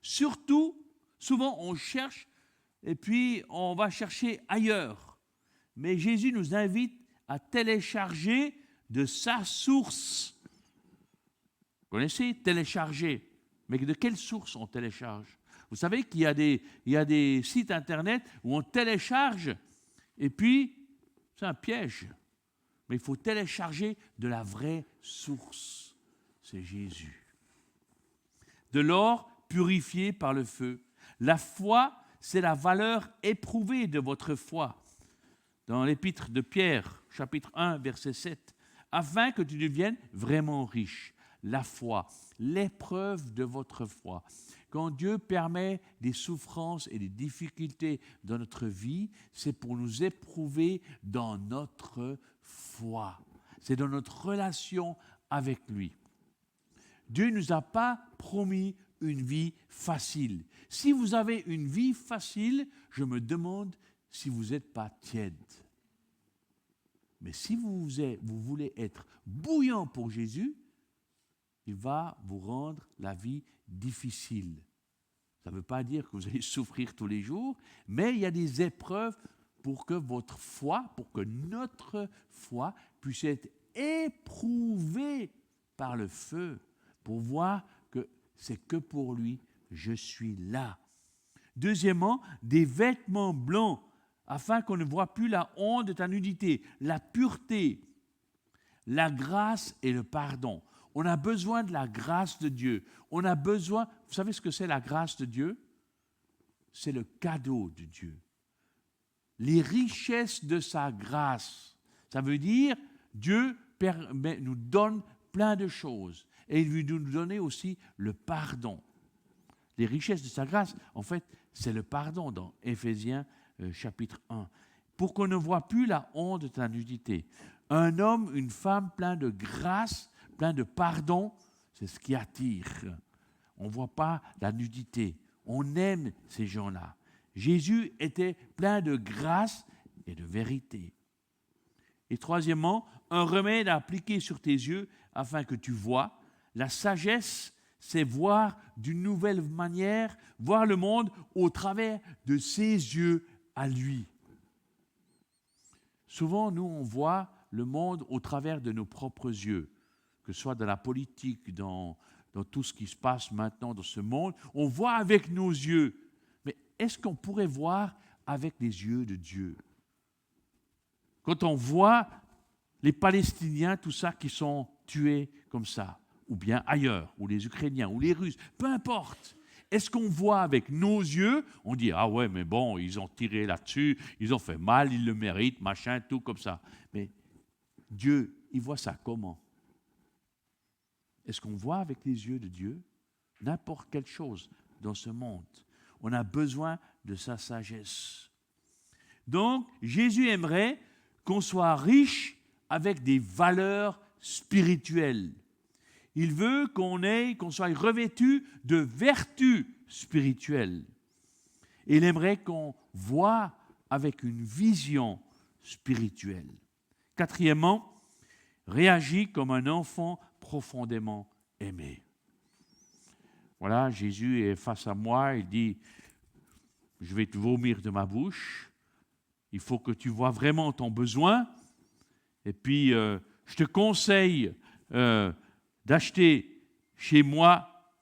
Surtout, souvent on cherche et puis on va chercher ailleurs. Mais Jésus nous invite à télécharger de sa source. Vous connaissez, télécharger. Mais de quelle source on télécharge? Vous savez qu'il y a des sites internet où on télécharge et puis c'est un piège. Mais il faut télécharger de la vraie source. C'est Jésus. De l'or purifié par le feu. La foi, c'est la valeur éprouvée de votre foi. Dans l'épître de Pierre, chapitre 1, verset 7, afin que tu deviennes vraiment riche. La foi, l'épreuve de votre foi. Quand Dieu permet des souffrances et des difficultés dans notre vie, c'est pour nous éprouver dans notre foi. C'est dans notre relation avec lui. Dieu ne nous a pas promis une vie facile. Si vous avez une vie facile, je me demande si vous n'êtes pas tiède. Mais si vous voulez être bouillant pour Jésus, il va vous rendre la vie difficile. Ça ne veut pas dire que vous allez souffrir tous les jours, mais il y a des épreuves pour que votre foi, pour que notre foi puisse être éprouvée par le feu, pour voir que c'est que pour lui, je suis là. Deuxièmement, des vêtements blancs, afin qu'on ne voit plus la honte de ta nudité, la pureté, la grâce et le pardon. On a besoin de la grâce de Dieu. On a besoin, vous savez ce que c'est la grâce de Dieu? C'est le cadeau de Dieu. Les richesses de sa grâce. Ça veut dire, Dieu nous donne plein de choses. Et il veut nous donner aussi le pardon. Les richesses de sa grâce, en fait, c'est le pardon dans Éphésiens chapitre 1. Pour qu'on ne voit plus la honte de ta nudité. Un homme, une femme plein de grâce, plein de pardon, c'est ce qui attire. On ne voit pas la nudité. On aime ces gens-là. Jésus était plein de grâce et de vérité. Et troisièmement, un remède à appliquer sur tes yeux afin que tu vois. La sagesse, c'est voir d'une nouvelle manière, voir le monde au travers de ses yeux à lui. Souvent, nous, on voit le monde au travers de nos propres yeux, que ce soit dans la politique, dans tout ce qui se passe maintenant dans ce monde. On voit avec nos yeux. Mais est-ce qu'on pourrait voir avec les yeux de Dieu? Quand on voit les Palestiniens, tout ça, qui sont tués comme ça, ou bien ailleurs, ou les Ukrainiens, ou les Russes, peu importe. Est-ce qu'on voit avec nos yeux, on dit, ah ouais, mais bon, ils ont tiré là-dessus, ils ont fait mal, ils le méritent, machin, tout comme ça. Mais Dieu, il voit ça comment? Est-ce qu'on voit avec les yeux de Dieu n'importe quelle chose dans ce monde? On a besoin de sa sagesse. Donc, Jésus aimerait qu'on soit riche avec des valeurs spirituelles. Il veut qu'on soit revêtu de vertus spirituelles. Et il aimerait qu'on voit avec une vision spirituelle. Quatrièmement, réagit comme un enfant profondément aimé. Voilà, Jésus est face à moi, il dit, je vais te vomir de ma bouche, il faut que tu vois vraiment ton besoin, et puis je te conseille d'acheter chez moi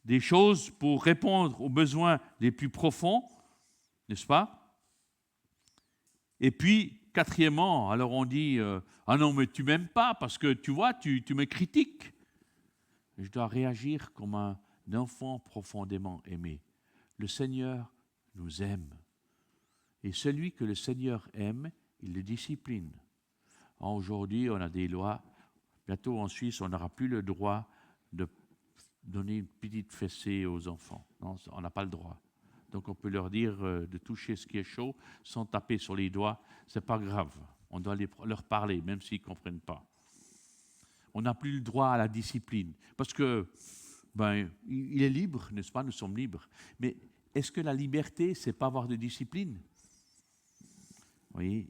des choses pour répondre aux besoins les plus profonds, n'est-ce pas? Et puis, quatrièmement, alors on dit, ah non, mais tu ne m'aimes pas parce que tu vois, tu me critiques. Je dois réagir comme un enfant profondément aimé. Le Seigneur nous aime. Et celui que le Seigneur aime, il le discipline. Aujourd'hui, on a des lois. Bientôt en Suisse, on n'aura plus le droit de donner une petite fessée aux enfants. Non, on n'a pas le droit. Donc on peut leur dire de toucher ce qui est chaud sans taper sur les doigts. Ce n'est pas grave. On doit leur parler, même s'ils ne comprennent pas. On n'a plus le droit à la discipline. Parce que, il est libre, n'est-ce pas? Nous sommes libres. Mais est-ce que la liberté, c'est pas avoir de discipline? Vous voyez,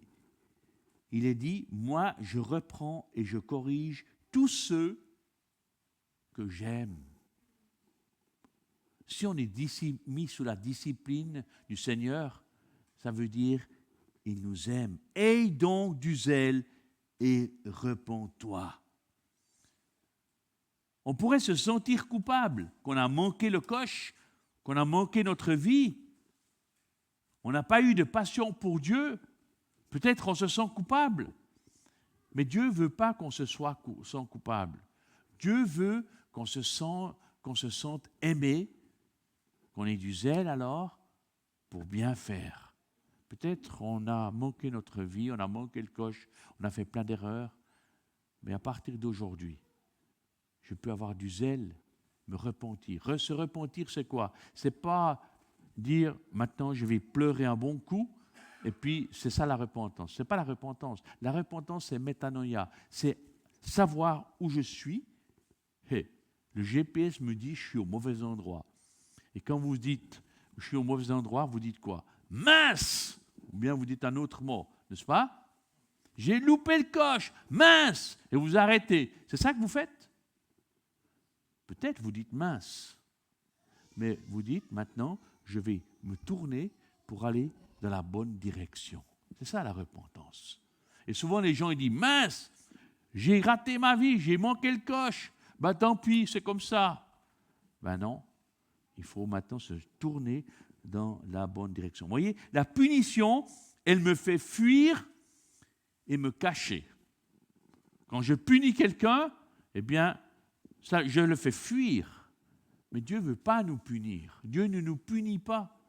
il est dit, moi, je reprends et je corrige tous ceux que j'aime. Si on est mis sous la discipline du Seigneur, ça veut dire il nous aime. Aie donc du zèle et repens-toi. On pourrait se sentir coupable, qu'on a manqué le coche, qu'on a manqué notre vie. On n'a pas eu de passion pour Dieu. Peut-être on se sent coupable. Mais Dieu ne veut pas qu'on se sente coupable. Dieu veut qu'on se sente aimé, qu'on ait du zèle alors pour bien faire. Peut-être on a manqué notre vie, on a manqué le coche, on a fait plein d'erreurs. Mais à partir d'aujourd'hui, je peux avoir du zèle, me repentir. Se repentir, c'est quoi? C'est pas dire maintenant je vais pleurer un bon coup et puis c'est ça la repentance. C'est pas la repentance. La repentance, c'est métanoïa. C'est savoir où je suis. Hey, le GPS me dit je suis au mauvais endroit. Et quand vous dites je suis au mauvais endroit, vous dites quoi? Mince! Ou bien vous dites un autre mot, n'est-ce pas? J'ai loupé le coche, mince! Et vous arrêtez. C'est ça que vous faites? Peut-être vous dites mince, mais vous dites maintenant, je vais me tourner pour aller dans la bonne direction. C'est ça la repentance. Et souvent les gens ils disent, mince, j'ai raté ma vie, j'ai manqué le coche, tant pis, c'est comme ça. Non, il faut maintenant se tourner dans la bonne direction. Vous voyez, la punition, elle me fait fuir et me cacher. Quand je punis quelqu'un, eh bien, ça, je le fais fuir. Mais Dieu ne veut pas nous punir. Dieu ne nous punit pas.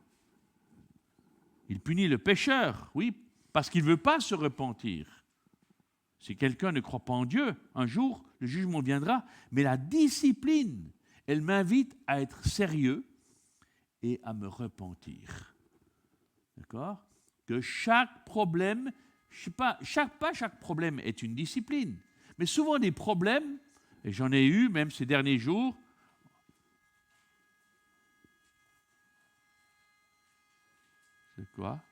Il punit le pécheur, oui, parce qu'il ne veut pas se repentir. Si quelqu'un ne croit pas en Dieu, un jour, le jugement viendra. Mais la discipline, elle m'invite à être sérieux et à me repentir. D'accord? Que chaque problème, chaque problème est une discipline. Mais souvent des problèmes, et j'en ai eu même ces derniers jours. C'est quoi?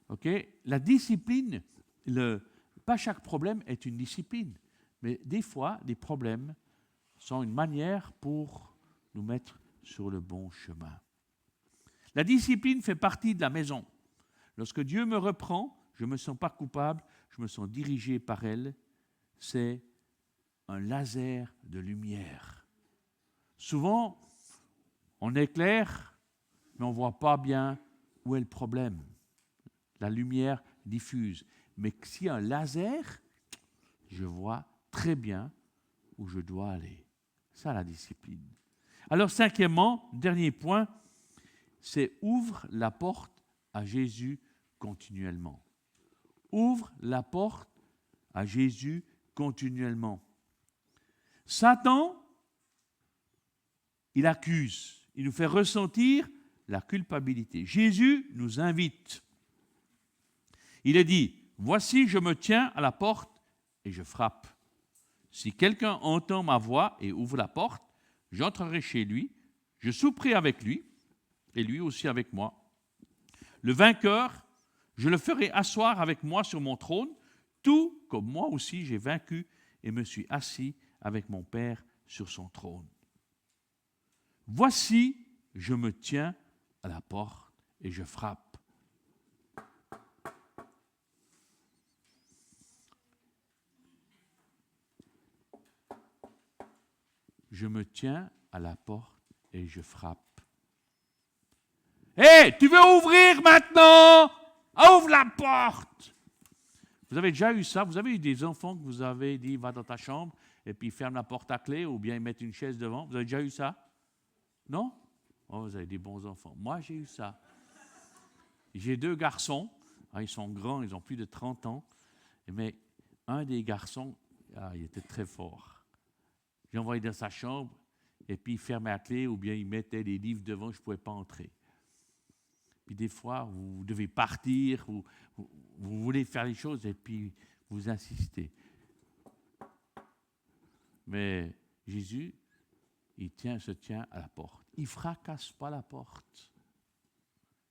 Ok? La discipline, pas chaque problème est une discipline, mais des fois, des problèmes sont une manière pour nous mettre sur le bon chemin. La discipline fait partie de la maison. Lorsque Dieu me reprend, je ne me sens pas coupable, je me sens dirigé par elle. C'est un laser de lumière. Souvent, on éclaire, mais on ne voit pas bien où est le problème. La lumière diffuse. Mais s'il y a un laser, je vois très bien où je dois aller. Ça, la discipline. Alors, cinquièmement, dernier point, c'est ouvre la porte à Jésus continuellement. Ouvre la porte à Jésus continuellement. Satan, il accuse, il nous fait ressentir la culpabilité. Jésus nous invite. Il est dit, voici, je me tiens à la porte et je frappe. Si quelqu'un entend ma voix et ouvre la porte, j'entrerai chez lui, je souperai avec lui et lui aussi avec moi. Le vainqueur, je le ferai asseoir avec moi sur mon trône, tout comme moi aussi j'ai vaincu et me suis assis avec mon Père sur son trône. Voici, je me tiens à la porte et je frappe. Je me tiens à la porte et je frappe. Hé, tu veux ouvrir maintenant? Ouvre la porte! Vous avez déjà eu ça? Vous avez eu des enfants que vous avez dit, va dans ta chambre, et puis ferme la porte à clé, ou bien ils mettent une chaise devant. Vous avez déjà eu ça? Non? Oh, vous avez des bons enfants. Moi, j'ai eu ça. J'ai 2 garçons. Ils sont grands, ils ont plus de 30 ans. Mais un des garçons, il était très fort. J'ai envoyé dans sa chambre, et puis il fermait la clé, ou bien il mettait des livres devant, je ne pouvais pas entrer. Puis des fois, vous devez partir, vous voulez faire les choses, et puis vous insistez. Mais Jésus, il se tient à la porte. Il ne fracasse pas la porte.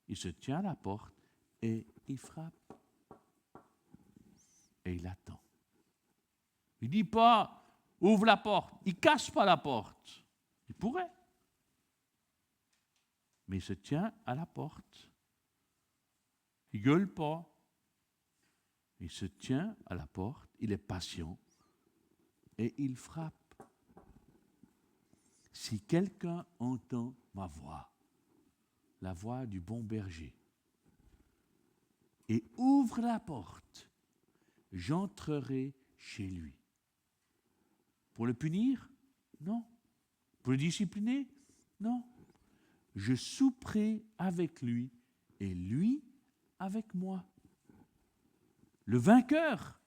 Il se tient à la porte et il frappe. Et il attend. Il ne dit pas, ouvre la porte. Il ne casse pas la porte. Il pourrait. Mais il se tient à la porte. Il ne gueule pas. Il se tient à la porte. Il est patient. Et il frappe. Si quelqu'un entend ma voix, la voix du bon berger, et ouvre la porte, j'entrerai chez lui. Pour le punir? Non. Pour le discipliner? Non. Je souperai avec lui et lui avec moi. Le vainqueur,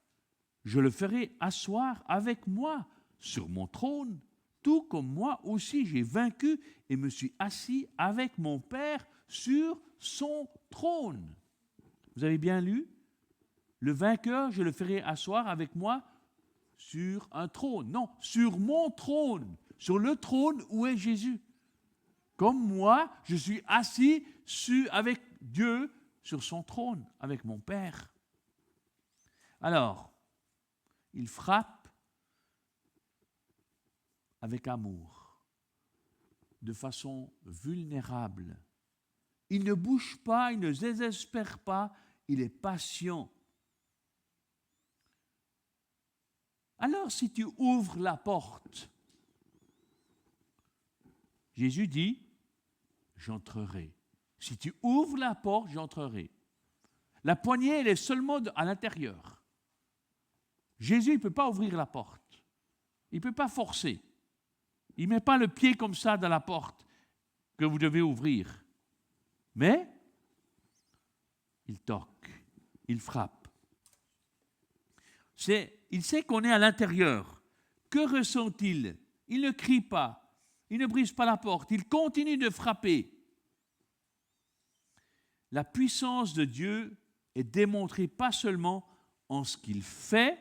je le ferai asseoir avec moi sur mon trône, tout comme moi aussi j'ai vaincu et me suis assis avec mon Père sur son trône. Vous avez bien lu? Le vainqueur, je le ferai asseoir avec moi sur un trône. Non, sur mon trône, sur le trône où est Jésus. Comme moi, je suis assis avec Dieu sur son trône, avec mon Père. Alors, il frappe avec amour, de façon vulnérable. Il ne bouge pas, il ne désespère pas, il est patient. Alors, si tu ouvres la porte, Jésus dit, j'entrerai. Si tu ouvres la porte, j'entrerai. La poignée, elle est seulement à l'intérieur. Jésus ne peut pas ouvrir la porte. Il ne peut pas forcer. Il ne met pas le pied comme ça dans la porte que vous devez ouvrir. Mais il toque, il frappe. Il sait qu'on est à l'intérieur. Que ressent-il? Il ne crie pas, il ne brise pas la porte, il continue de frapper. La puissance de Dieu est démontrée pas seulement en ce qu'il fait,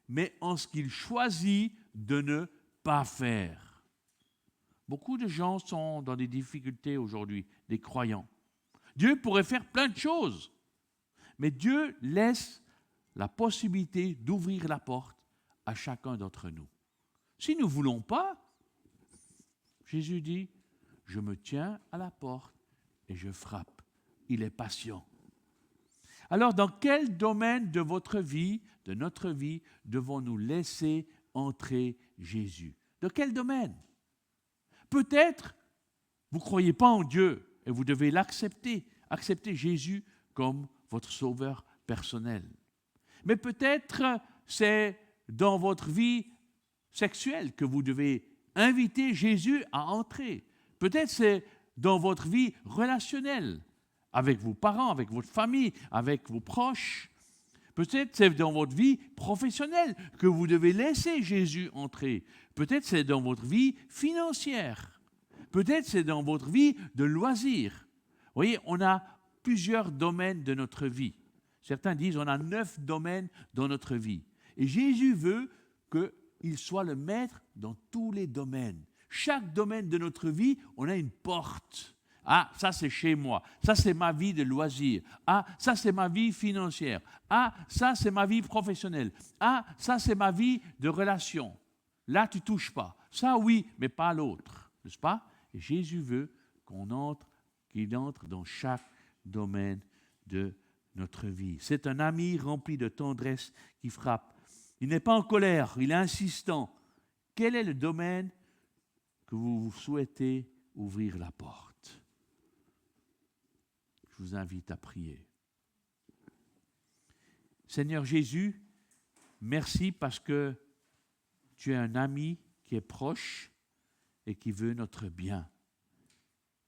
mais en ce qu'il choisit de ne pas faire. Beaucoup de gens sont dans des difficultés aujourd'hui, des croyants. Dieu pourrait faire plein de choses, mais Dieu laisse la possibilité d'ouvrir la porte à chacun d'entre nous. Si nous ne voulons pas, Jésus dit, je me tiens à la porte et je frappe. Il est patient. Alors, dans quel domaine de votre vie, de notre vie, devons-nous laisser entrer Jésus? Dans quel domaine? Peut-être, vous ne croyez pas en Dieu et vous devez l'accepter, accepter Jésus comme votre sauveur personnel. Mais peut-être, c'est dans votre vie sexuelle que vous devez inviter Jésus à entrer. Peut-être c'est dans votre vie relationnelle, avec vos parents, avec votre famille, avec vos proches. Peut-être c'est dans votre vie professionnelle que vous devez laisser Jésus entrer. Peut-être c'est dans votre vie financière. Peut-être c'est dans votre vie de loisirs. Vous voyez, on a plusieurs domaines de notre vie. Certains disent on a 9 domaines dans notre vie. Et Jésus veut qu'il soit le maître dans tous les domaines. Chaque domaine de notre vie, on a une porte. Ah, ça c'est chez moi. Ça c'est ma vie de loisir. Ah, ça c'est ma vie financière. Ah, ça c'est ma vie professionnelle. Ah, ça c'est ma vie de relation. Là, tu ne touches pas. Ça, oui, mais pas l'autre. N'est-ce pas? Et Jésus veut qu'il entre dans chaque domaine de notre vie. C'est un ami rempli de tendresse qui frappe. Il n'est pas en colère, il est insistant. Quel est le domaine que vous souhaitez ouvrir la porte? Je vous invite à prier. Seigneur Jésus, merci parce que tu es un ami qui est proche et qui veut notre bien.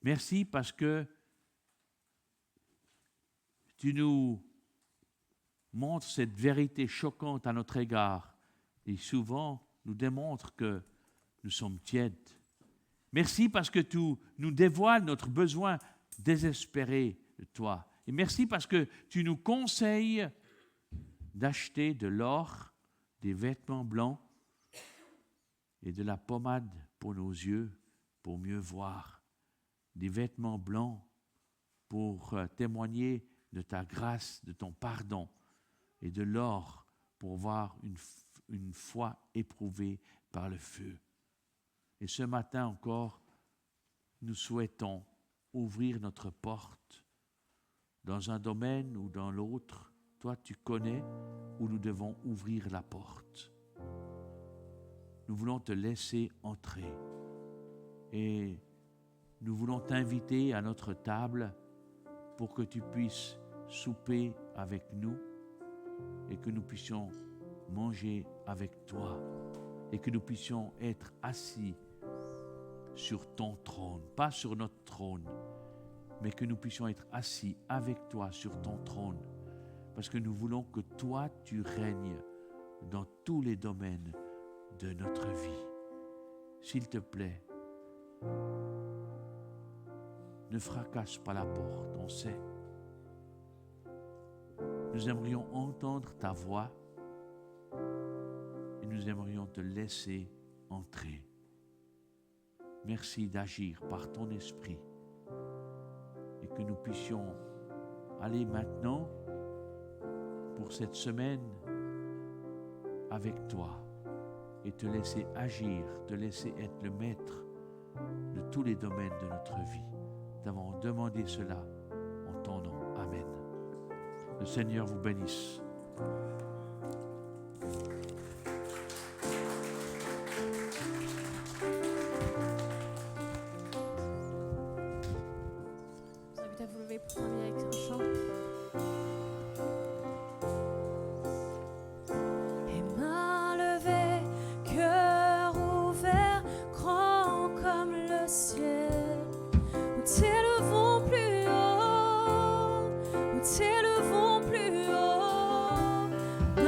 Merci parce que tu nous montres cette vérité choquante à notre égard et souvent nous démontres que nous sommes tièdes. Merci parce que tu nous dévoiles notre besoin désespéré de toi. Et merci parce que tu nous conseilles d'acheter de l'or, des vêtements blancs et de la pommade pour nos yeux, pour mieux voir. Des vêtements blancs pour témoigner de ta grâce, de ton pardon, et de l'or pour voir une foi éprouvée par le feu. Et ce matin encore, nous souhaitons ouvrir notre porte dans un domaine ou dans l'autre. Toi, tu connais où nous devons ouvrir la porte. Nous voulons te laisser entrer et nous voulons t'inviter à notre table pour que tu puisses souper avec nous et que nous puissions manger avec toi et que nous puissions être assis sur ton trône, pas sur notre trône, mais que nous puissions être assis avec toi sur ton trône, parce que nous voulons que toi, tu règnes dans tous les domaines de notre vie. S'il te plaît, ne fracasse pas la porte, on sait. Nous aimerions entendre ta voix et nous aimerions te laisser entrer. Merci d'agir par ton esprit et que nous puissions aller maintenant pour cette semaine avec toi et te laisser agir, te laisser être le maître de tous les domaines de notre vie. Nous avons demandé cela en ton nom. Amen. Le Seigneur vous bénisse. Je vous invite à vous lever pour terminer avec un chant. Et main levée, cœur ouvert, grand comme le ciel. Nous t'élevons plus haut, nous t'élevons plus haut.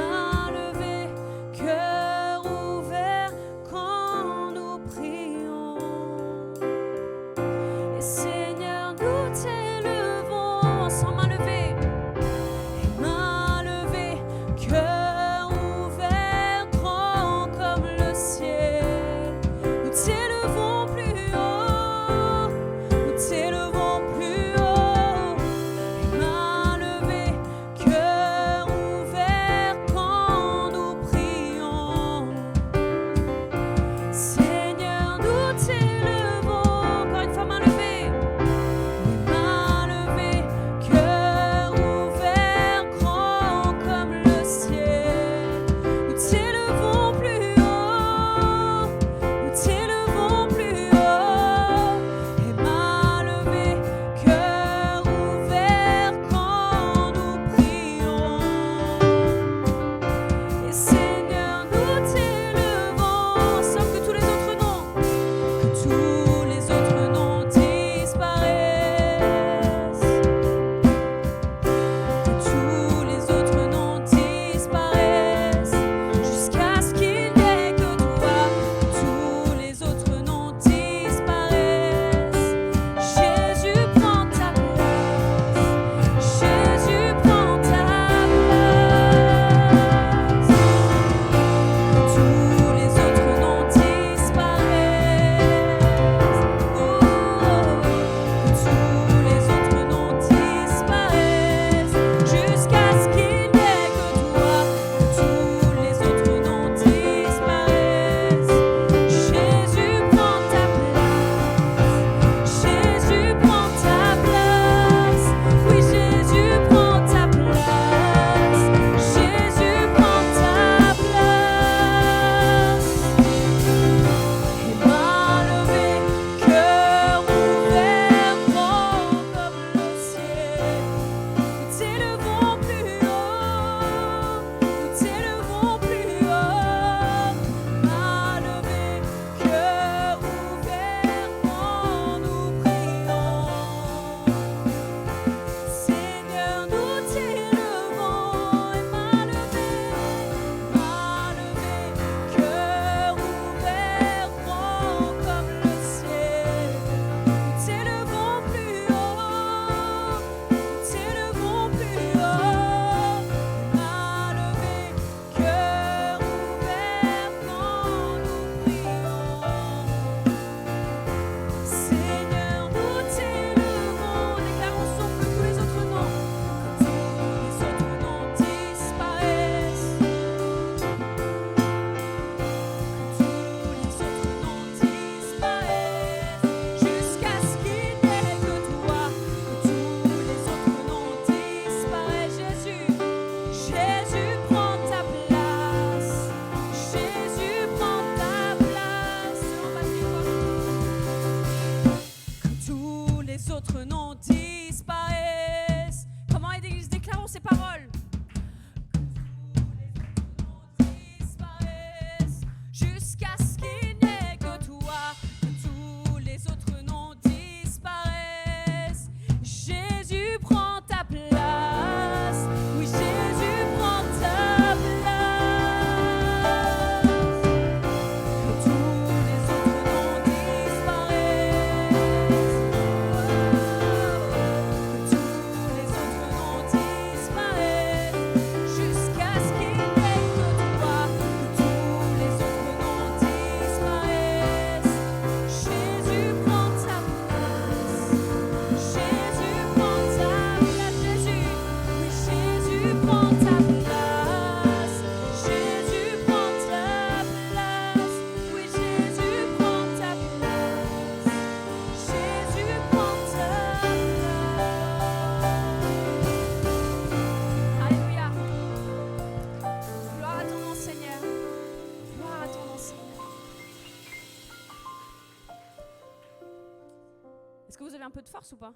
avez un peu de force ou pas?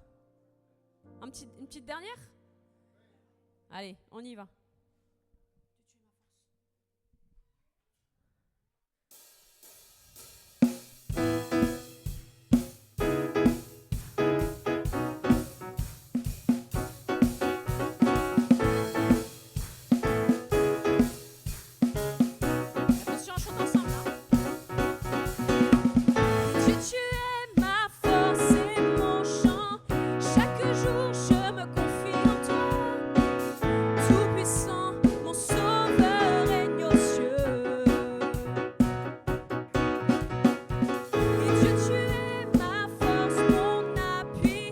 Une petite dernière? Allez, on y va. Attention, on chante ensemble, hein. Dieu, tu es ma force et mon chant. Chaque jour, je me confie en toi. Tout-puissant, mon sauveur règne aux cieux. Et Dieu, tu es ma force, mon appui,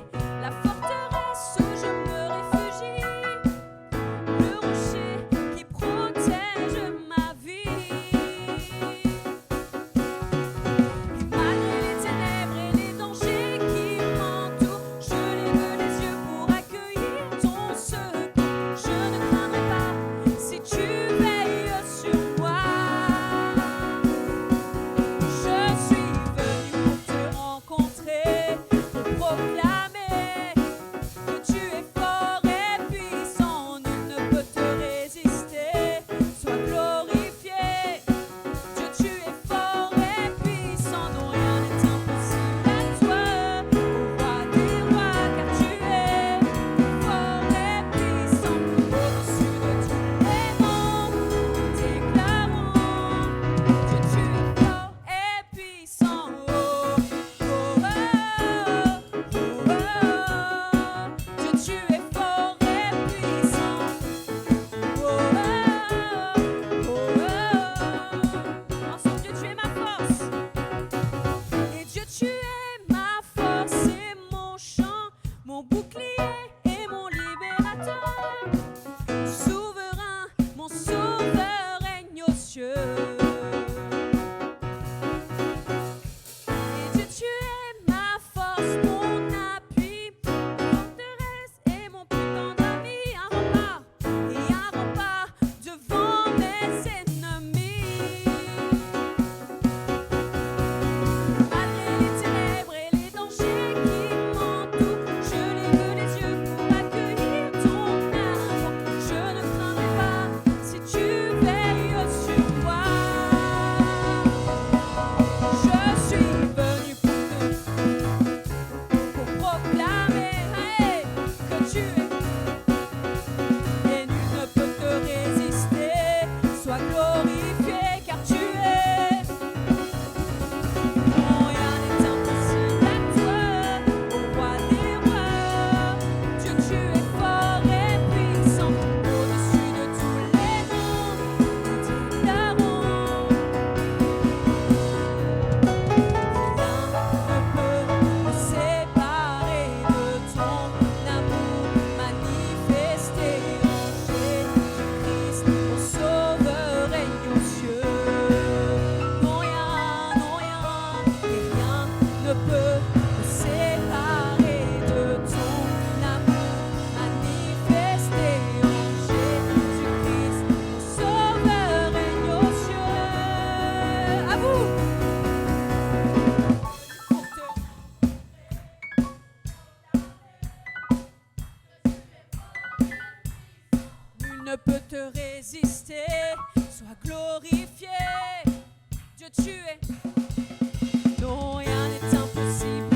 la forteresse où je me réfugie, le rocher qui protège ma vie. Malgré les ténèbres et les dangers qui m'entourent, je lève les yeux pour accueillir ton secours. Je ne craindrai pas si tu veilles sur moi. Je suis venu pour te rencontrer, pour proclamer que tu es fort et puissant, nul ne peut te résister. Sois glorifié. Dieu, tu es fort et puissant, non rien n'est impossible à toi, au roi des rois, car tu es fort et puissant, au-dessus de tous les mondes, nous déclarons, Dieu, tu es fort et puissant, oh, oh, oh, oh, oh. Dieu, tu es fort et puissant, oh, oh, oh. Ensemble, Dieu, tu es ma force. Et Dieu, tu es ma force et mon chant, mon bouclier et mon libérateur. Souverain, mon sauveur règne aux cieux. Et Dieu, tu es ma force, mon appui, ma forteresse et mon plus grand ami, un rempart devant mes ennemis. Malgré les ténèbres et les dangers qui m'entourent, je lève les yeux pour accueillir ton amour. Je ne craindrai pas si tu veilles sur moi. Je suis venu pour proclamer que tu es et nul ne peut te résister. Sois glorifié car tu es. Non, rien n'est impossible à toi, au roi des rois. Dieu, tu es fort et puissant, au-dessus de tous les mondes, nous déclarons. Rien ne peut me séparer de ton amour manifesté en Jésus-Christ, mon sauveur règne aux cieux. Non, rien, et rien ne peut me séparer de ton amour manifesté en Jésus-Christ, mon sauveur règne aux cieux. À vous! Nul ne peut te résister, sois glorifié. Dieu, tu es. Non, rien n'est impossible